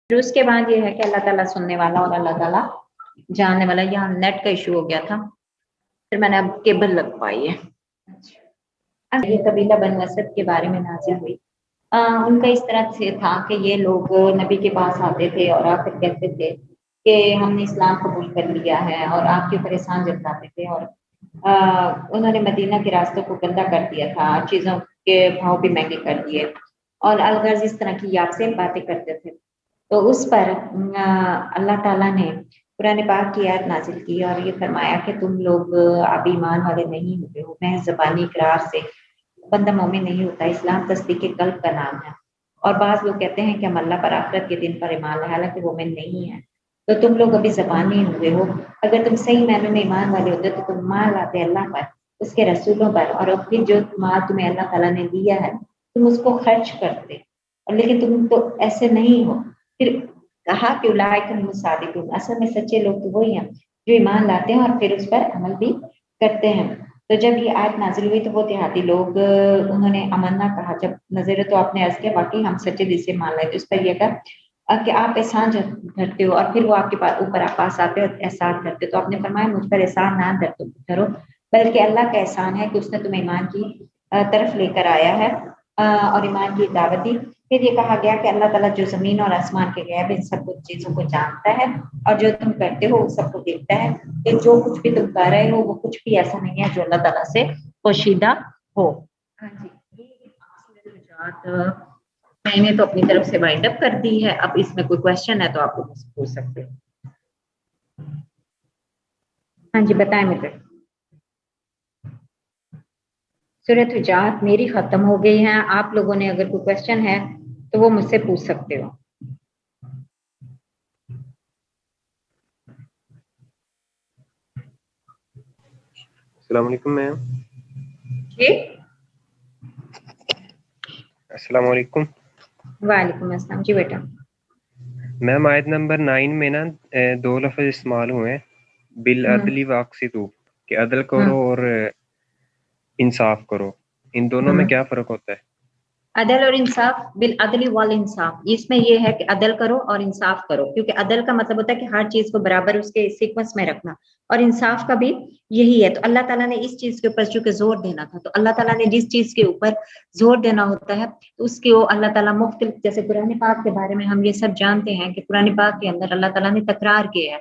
پھر اس کے بعد یہ ہے کہ اللہ تعالیٰ سننے والا اور اللہ تعالیٰ جاننے والا. یہاں نیٹ کا ایشو ہو گیا تھا, پھر میں نے اب کیبل لگوائی ہے. یہ قبیلہ بنو اسد کے بارے میں نازل ہوئی. ان کا اس طرح سے تھا کہ یہ لوگ نبی کے پاس آتے تھے اور آ کر کہتے تھے کہ ہم نے اسلام قبول کر لیا ہے, اور آپ کے اوپر احسان جتاتے تھے, اور انہوں نے مدینہ کے راستوں کو گندا کر دیا تھا, چیزوں کے بھاؤ بھی مہنگے کر دیے, اور الغرض اس طرح کی آپ سے باتیں کرتے تھے. تو اس پر اللہ تعالیٰ نے قرآن پاک کی آیت نازل کی اور یہ فرمایا کہ تم لوگ اب ایمان والے نہیں ہوتے ہو, محض زبانی اقرار سے بندہ مومن نہیں ہوتا. اسلام تصدیق قلب کا نام ہے, اور بعض لوگ کہتے ہیں کہ ہم اللہ پر آخرت کے دن پر ایمان لائے, حالانکہ مومن نہیں ہے. تو تم لوگ ابھی زبانی ہوئے ہو. اگر تم صحیح معنوں میں ایمان والے ہوتے تو تم مان لاتے اللہ پر, اس کے رسولوں پر, اور پھر جو مال تمہیں اللہ تعالیٰ نے دیا ہے تم اس کو خرچ کرتے, اور لیکن تم تو ایسے نہیں ہو. پھر کہا کہ اولئک هم الصادقون, اصل میں سچے لوگ تو وہی ہیں جو ایمان لاتے ہیں اور پھر اس پر عمل بھی کرتے ہیں. تو جب یہ آیت نازل ہوئی تو وہ دیہاتی لوگ انہوں نے امنا کہا. جب نظر تو آپ نے عرض کیا باقی ہم سچے دل سے مان لائے, تو اس پر یہ کہا کہ آپ احسان کرتے ہو, اور پھر وہ آپ کے پاس اوپر پاس آتے اور احسان کرتے. تو آپ نے فرمایا مجھ پر احسان نہ کرو, بلکہ اللہ کا احسان ہے کہ اس نے تمہیں ایمان کی طرف لے کر آیا ہے اور ایمان کی دعوت دی. پھر یہ کہا گیا کہ اللہ تعالیٰ جو زمین اور آسمان کے غیب ان سب کچھ چیزوں کو جانتا ہے, اور جو تم کرتے ہو وہ سب کو دیکھتا ہے, کہ جو کچھ بھی تم کر رہے ہو وہ کچھ بھی ایسا نہیں ہے جو اللہ تعالیٰ سے پوشیدہ ہو. ہاں جی, یہ میں نے تو اپنی طرف سے وائنڈ اپ کر دی ہے. اب اس میں کوئی کوشچن ہے تو آپ لوگ پوچھ سکتے ہو. ہاں جی بتائیں مجھے. سورۃ حجرات میری ختم ہو گئی ہے. آپ لوگوں نے اگر کوئی کوشچن ہے تو وہ مجھ سے پوچھ سکتے ہو. السلام علیکم میم. جی السلام علیکم. وعلیکم السلام. جی بیٹا. میم آیت نمبر 9 میں نا 2 لفظ استعمال ہوئے ہیں, بالعدل واقسطوا, کہ عدل کرو اور انصاف کرو. ان دونوں میں کیا فرق ہوتا ہے؟ عدل اور انصاف, بالعدل والانصاف, اس میں یہ ہے کہ عدل کرو اور انصاف کرو, کیونکہ عدل کا مطلب ہوتا ہے کہ ہر چیز کو برابر اس کے سیکوینس میں رکھنا, اور انصاف کا بھی یہی ہے. تو اللہ تعالیٰ نے اس چیز کے اوپر چونکہ زور دینا تھا, تو اللہ تعالیٰ نے جس چیز کے اوپر زور دینا ہوتا ہے تو اس کے وہ اللہ تعالیٰ مختلف, جیسے قرآن پاک کے بارے میں ہم یہ سب جانتے ہیں کہ قرآن پاک کے اندر اللہ تعالیٰ نے تکرار کیا ہے.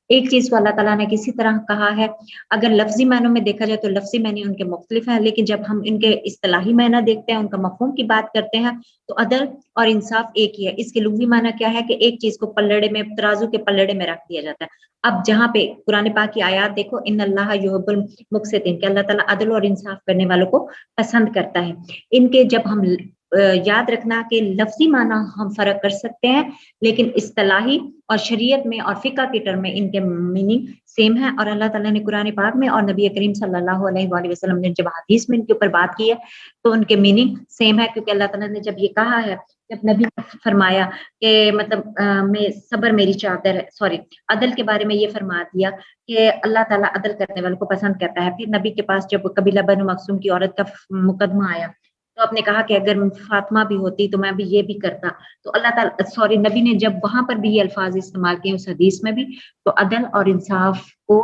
ایک چیز کو اللہ تعالیٰ نے کسی طرح کہا ہے, اگر لفظی معنوں میں دیکھا جائے تو لفظی معنی ان کے مختلف ہیں, لیکن جب ہم ان کے اصطلاحی معنی دیکھتے ہیں, ان کا مفہوم کی بات کرتے ہیں, تو عدل اور انصاف ایک ہی ہے. اس کے لغوی معنی کیا ہے کہ ایک چیز کو پلڑے میں, ترازو کے پلڑے میں رکھ دیا جاتا ہے. اب جہاں پہ قرآن پاک کی آیات دیکھو, ان اللہ یحب المقسطین, کہ اللہ تعالیٰ عدل اور انصاف کرنے والوں کو پسند کرتا ہے. ان کے جب ہم یاد رکھنا کہ لفظی معنی ہم فرق کر سکتے ہیں, لیکن اصطلاحی اور شریعت میں اور فقہ کے ٹرم میں ان کے میننگ سیم ہے. اور اللہ تعالیٰ نے قرآن پاک میں اور نبی کریم صلی اللہ علیہ وآلہ وسلم نے جب حدیث میں ان کے اوپر بات کی ہے تو ان کے میننگ سیم ہے, کیونکہ اللہ تعالیٰ نے جب یہ کہا ہے, جب نبی نے فرمایا کہ مطلب میں صبر میری چادر ہے, سوری عدل کے بارے میں یہ فرما دیا کہ اللہ تعالیٰ عدل کرنے والوں کو پسند کرتا ہے. پھر نبی کے پاس جب قبیلہ بنو مخزوم کی عورت کا مقدمہ آیا تو آپ نے کہا کہ اگر فاطمہ بھی ہوتی تو میں بھی یہ بھی کرتا. تو اللہ تعالیٰ سوری نبی نے جب وہاں پر بھی یہ الفاظ استعمال کیے اس حدیث میں بھی, تو عدل اور انصاف کو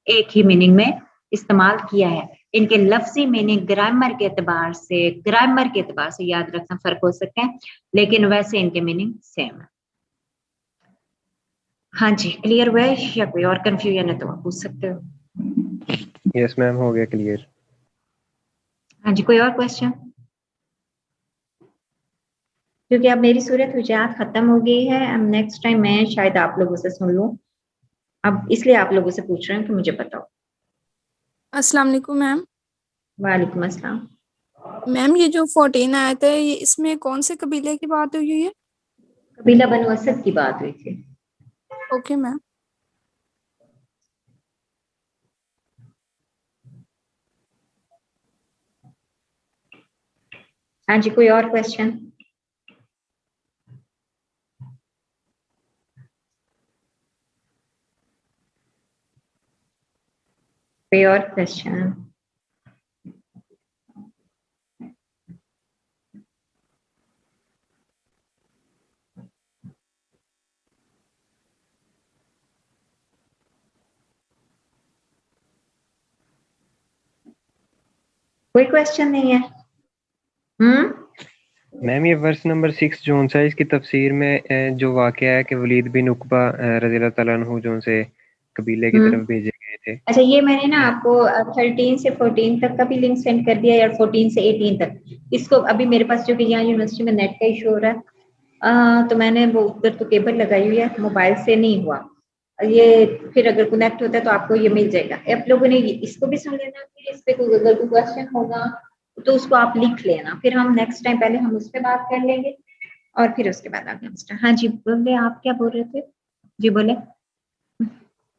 ایک ہی میننگ میں استعمال کیا ہے. ان کے لفظی میننگ گرامر کے اعتبار سے یاد رکھنا فرق ہو سکتے ہیں, لیکن ویسے ان کے میننگ سیم ہے. ہاں جی کلیئر ہوا ہے, یا کوئی اور کنفیوژن ہے تو آپ پوچھ سکتے ہو. یس میم ہو گیا کلیئر. ہاں جی کوئی اور کوشچن؟ کیونکہ اب میری صورت حجرات ختم ہو گئی ہے, اب نیکسٹ ٹائم میں شاید آپ لوگوں سے سن لوں, اب اس لیے آپ لوگوں سے پوچھ رہے ہیں کہ مجھے بتاؤ. السلام علیکم میم. وعلیکم السلام. میم یہ جو 14 آیت ہے, یہ اس میں کون سے قبیلے کی بات ہوئی ہے؟ قبیلہ بنو اسد کی بات ہوئی تھی. Okay ma'am. ہاں جی کوئی اور کوشچن؟ کوئی اور کوشچن؟ कोई क्वेश्चन नहीं है? मैम ये वर्स नंबर 6 जोन सा इसकी तफसीर में जो वाकया है कि वलीद बिन उकबा रज़ी अल्लाह तआला अन्हु जोन से कबीले की तरफ भेजे गए थे। अच्छा, ये मैंने ना आपको 13 से 14 तक का भी लिंक सेंड कर दिया, या 14 से 18 तक। इसको अभी मेरे पास जो कि यहाँ यूनिवर्सिटी में नेट का इशू हो रहा है, तो मैंने वो उधर तो केबल लगाई हुई है, मोबाइल से नहीं हुआ ये। फिर अगर कनेक्ट होता है तो आपको ये मिल जाएगा। आप लोगों ने इसको भी सुन लेना, फिर इस पे कोई अगर कोई क्वेश्चन होगा तो उसको आप लिख लेना, फिर हम नेक्स्ट टाइम पहले हम उस पर बात कर लेंगे और फिर उसके बाद आगे हम। हाँ जी बोले, आप क्या बोल रहे थे? जी बोले,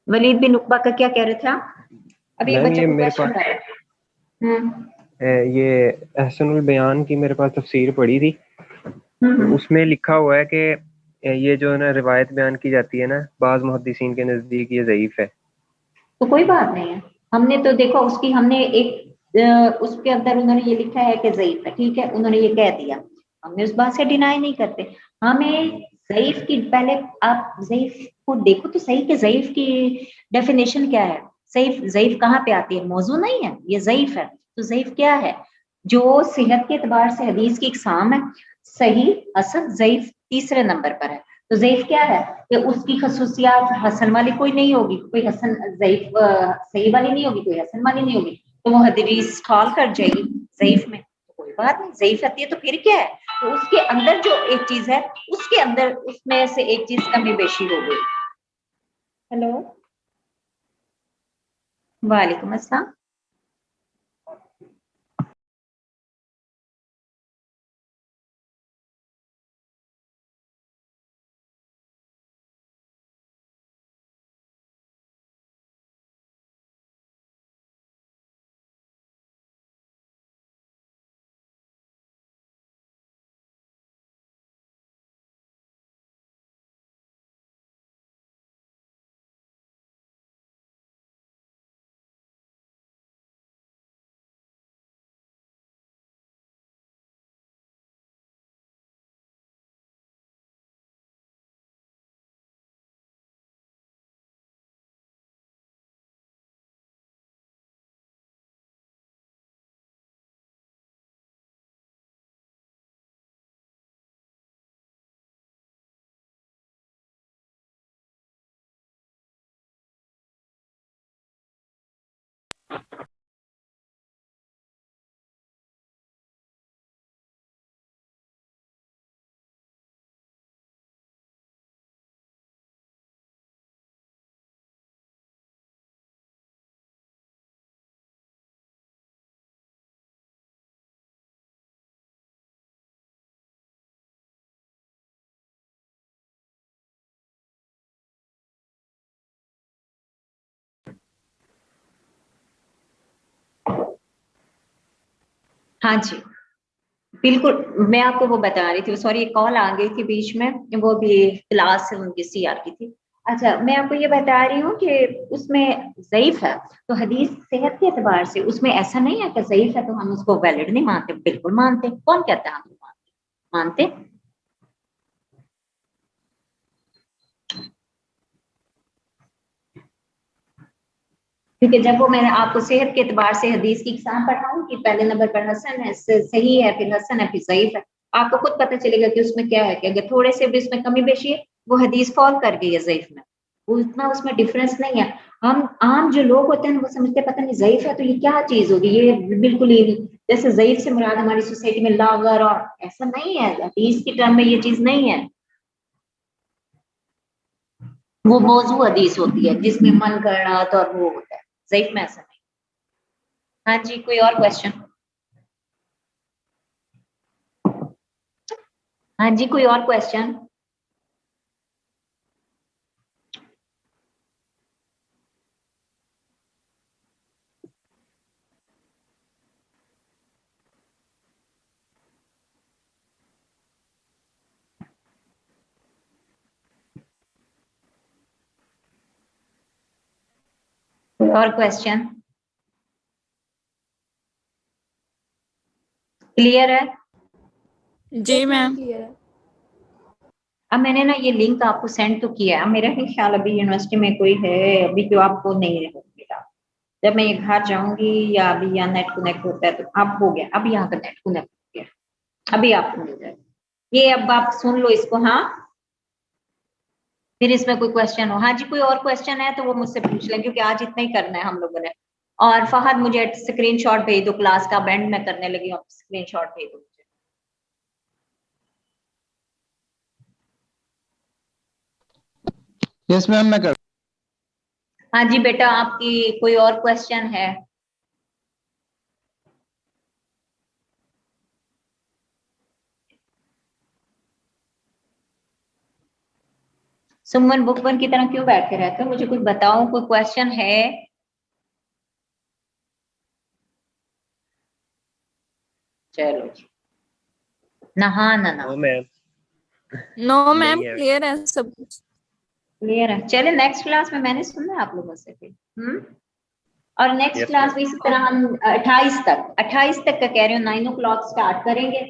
वलीद बिन उकबा का क्या कह रहे थे आप? अभी मैम बच्चा ये को मेरे क्वेश्चन पास कर रहा है। ये अहसनुल बयान की मेरे पास तफसीर पड़ी थी, तो उसमें लिखा हुआ है कि ये जो है ना रिवायत बयान की जाती है ना, बाज मुहद्दिसीन के नजदीक ये ज़ईफ है। तो कोई बात नहीं है, हमने तो देखो उसकी हमने एक उसके अंदर उन्होंने ये लिखा है कि ज़ईफ है, ठीक है, उन्होंने ये कह दिया, हमने उस बात से डिनाई नहीं करते। हमें ज़ईफ की पहले आप ज़ईफ को देखो तो सही कि ज़ईफ की डेफिनेशन क्या है। ज़ईफ कहाँ पे आती है? मौजू नहीं है, ये ज़ईफ है। तो ज़ईफ क्या है? जो सेहत के एतबार से हदीस की इकसाम है, सही, हसन, ज़ईफ तीसरे नंबर पर है। तो ज़ईफ क्या है कि उसकी खसूसियात हसन वाली कोई नहीं होगी, कोई हसन ज़ईफ सही वाली नहीं होगी, कोई हसन वाली नहीं होगी, तो वो हदीस फॉल कर जाएगी ज़ईफ में। तो कोई बात नहीं, ज़ईफ आती है तो फिर क्या है? तो उसके अंदर जो एक चीज है, उसके अंदर उसमें से एक चीज कमी बेशी हो गई। हेलो, वालेकुम अस्सलाम। हाँ जी बिल्कुल, मैं आपको वो बता रही थी, सॉरी कॉल आ गई थी बीच में, वो भी क्लास उनकी सीआर की थी। अच्छा, मैं आपको ये बता रही हूँ कि उसमें ज़ईफ है, तो हदीस सेहत के एतबार से उसमें ऐसा नहीं है कि ज़ईफ है तो हम उसको वैलिड नहीं मानते, बिल्कुल मानते। कौन कहता है हम मानते? क्योंकि जब वो मैंने आपको सेहत के एतबार से हदीस की इकसाम पढ़ाऊं कि पहले नंबर पर हसन है, सही है, फिर हसन है, फिर ज़ईफ है, आपको खुद पता चलेगा कि उसमें क्या है कि अगर थोड़े से भी उसमें कमी बेशी है, वो हदीस फॉल कर गई है ज़ईफ में, वो इतना उसमें डिफरेंस नहीं है। हम आम जो लोग होते हैं वो समझते पता नहीं ज़ईफ है तो ये क्या चीज होगी, ये बिल्कुल ही जैसे ज़ईफ से मुराद हमारी सोसाइटी में लागर, और ऐसा नहीं है, हदीस की टर्म में ये चीज नहीं है। वो मौजू हदीस होती है जिसमें मन गढ़ंत और वो होता है, ज़ईफ में ऐसा नहीं। हाँ जी, कोई और क्वेश्चन? हाँ जी, कोई और क्वेश्चन? कोई और क्वेश्चन? क्लियर है? जी मैम। अब मैंने ना ये लिंक आपको सेंड तो किया है, मेरा नहीं ख्याल अभी यूनिवर्सिटी में कोई है अभी जो आपको नहीं मिला, जब मैं ये घर जाऊंगी या अभी यहाँ नेट कनेक्ट होता है तो अब हो गया, अब यहाँ का नेट कनेक्ट हो गया, अभी आपको मिल जाएगा ये। अब आप सुन लो इसको, हाँ फिर इसमें कोई क्वेश्चन हो, हाँ जी कोई और क्वेश्चन है तो वो मुझसे पूछ लें, क्योंकि आज इतना ही करना है हम लोगों ने। और फहद मुझे स्क्रीनशॉट भेज दो क्लास का, बैंड में करने लगी हूँ, स्क्रीनशॉट भेज दो मुझे। यस मैम मैं कर। हाँ जी बेटा, आपकी कोई और क्वेश्चन है? सुमन बुकवन की तरह क्यों बैठे रहते हो, मुझे कुछ बताओ, कोई क्वेश्चन है? चलो जी, नहा ना नो मैम, नो मैम नहीं है। क्लियर है सब कुछ। क्लियर है, चले नेक्स्ट क्लास में मैंने सुना है आप लोगों से फिर। और नेक्स्ट Yes, क्लास में इसी तरह हम 28 तक का कह रहे हो 9 o'clock स्टार्ट करेंगे,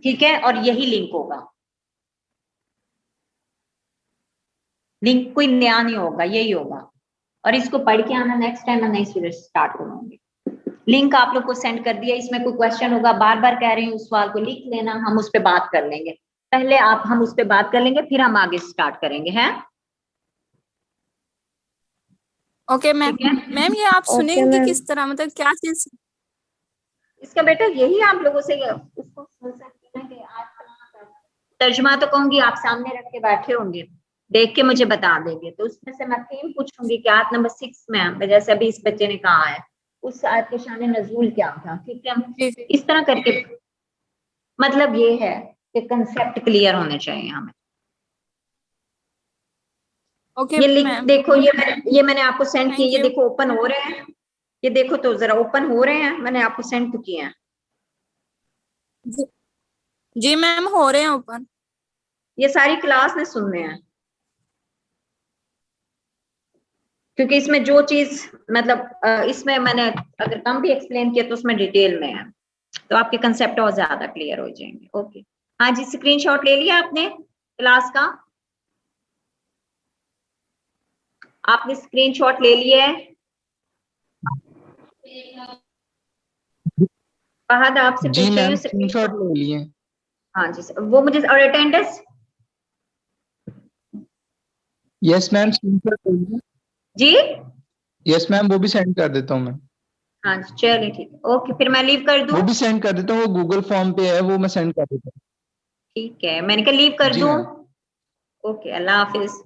ठीक है? और यही लिंक होगा, लिंक कोई नया नहीं होगा, यही होगा। और इसको पढ़ के आना, नेक्स्ट टाइम मैं नई सीरीज स्टार्ट करूंगी। लिंक आप लोग को सेंड कर दिया, इसमें कोई क्वेश्चन होगा बार बार कह रही हूँ उस सवाल को लिख लेना, हम उस पर बात कर लेंगे। पहले हम उस पर बात कर लेंगे, फिर हम आगे स्टार्ट करेंगे, हैं? Okay ma'am. ठीक है? मैम ये आप सुनेंगी किस तरह, मतलब क्या चीज? इसका बेटा यही आप लोगों से उसको सुन सकते हैं कि आज तर्जुमा तो कहूंगी, आप सामने रख के बैठे होंगे, देख के मुझे बता देंगे। तो उसमें से मैं थीम पूछूंगी कि आयत नंबर 6 में, जैसे अभी इस बच्चे ने कहा है, उस आयत के शान नज़ूल क्या था, ठीक है? इस तरह करके, मतलब ये है कि कंसेप्ट क्लियर होने चाहिए हमें। ओके ये लिख मैम। देखो, ये मैंने आपको सेंड किए, Thank ये you. देखो ओपन हो रहे हैं, ये देखो तो जरा ओपन हो रहे हैं, मैंने आपको सेंड तो किए हैं। जी मैम हो रहे हैं ओपन। ये सारी क्लास ने सुनने हैं, क्योंकि इसमें जो चीज मतलब इसमें मैंने अगर कम भी एक्सप्लेन किया तो उसमें डिटेल में है, तो आपके कंसेप्ट और ज्यादा क्लियर हो जाएंगे। ओके, हाँ जी, स्क्रीनशॉट ले लिया आपने क्लास का? आपने स्क्रीनशॉट ले लिया है? फहद आपसे जी पूछ रही मैम हूँ, स्क्रीनशॉट ले लिए। हाँ जी सर, वो मुझे, और अटेंडेंस? यस मैम स्क्रीनशॉट ले लिए। जी यस मैम वो भी सेंड कर देता हूँ मैं। हाँ जी, चलिए ठीक है, ओके, फिर मैं लीव कर दूं? वो भी सेंड कर देता हूँ, वो गूगल फॉर्म पे है, वो मैं सेंड कर देता हूँ। ठीक है, मैंने कहा लीव कर जी दूं? मैम। ओके, अल्लाह हाफिज।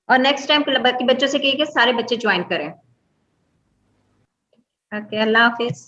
और नेक्स्ट टाइम बाकी बच्चों से कहिए कि सारे बच्चे ज्वाइन करें। ओके, अल्लाह हाफिज।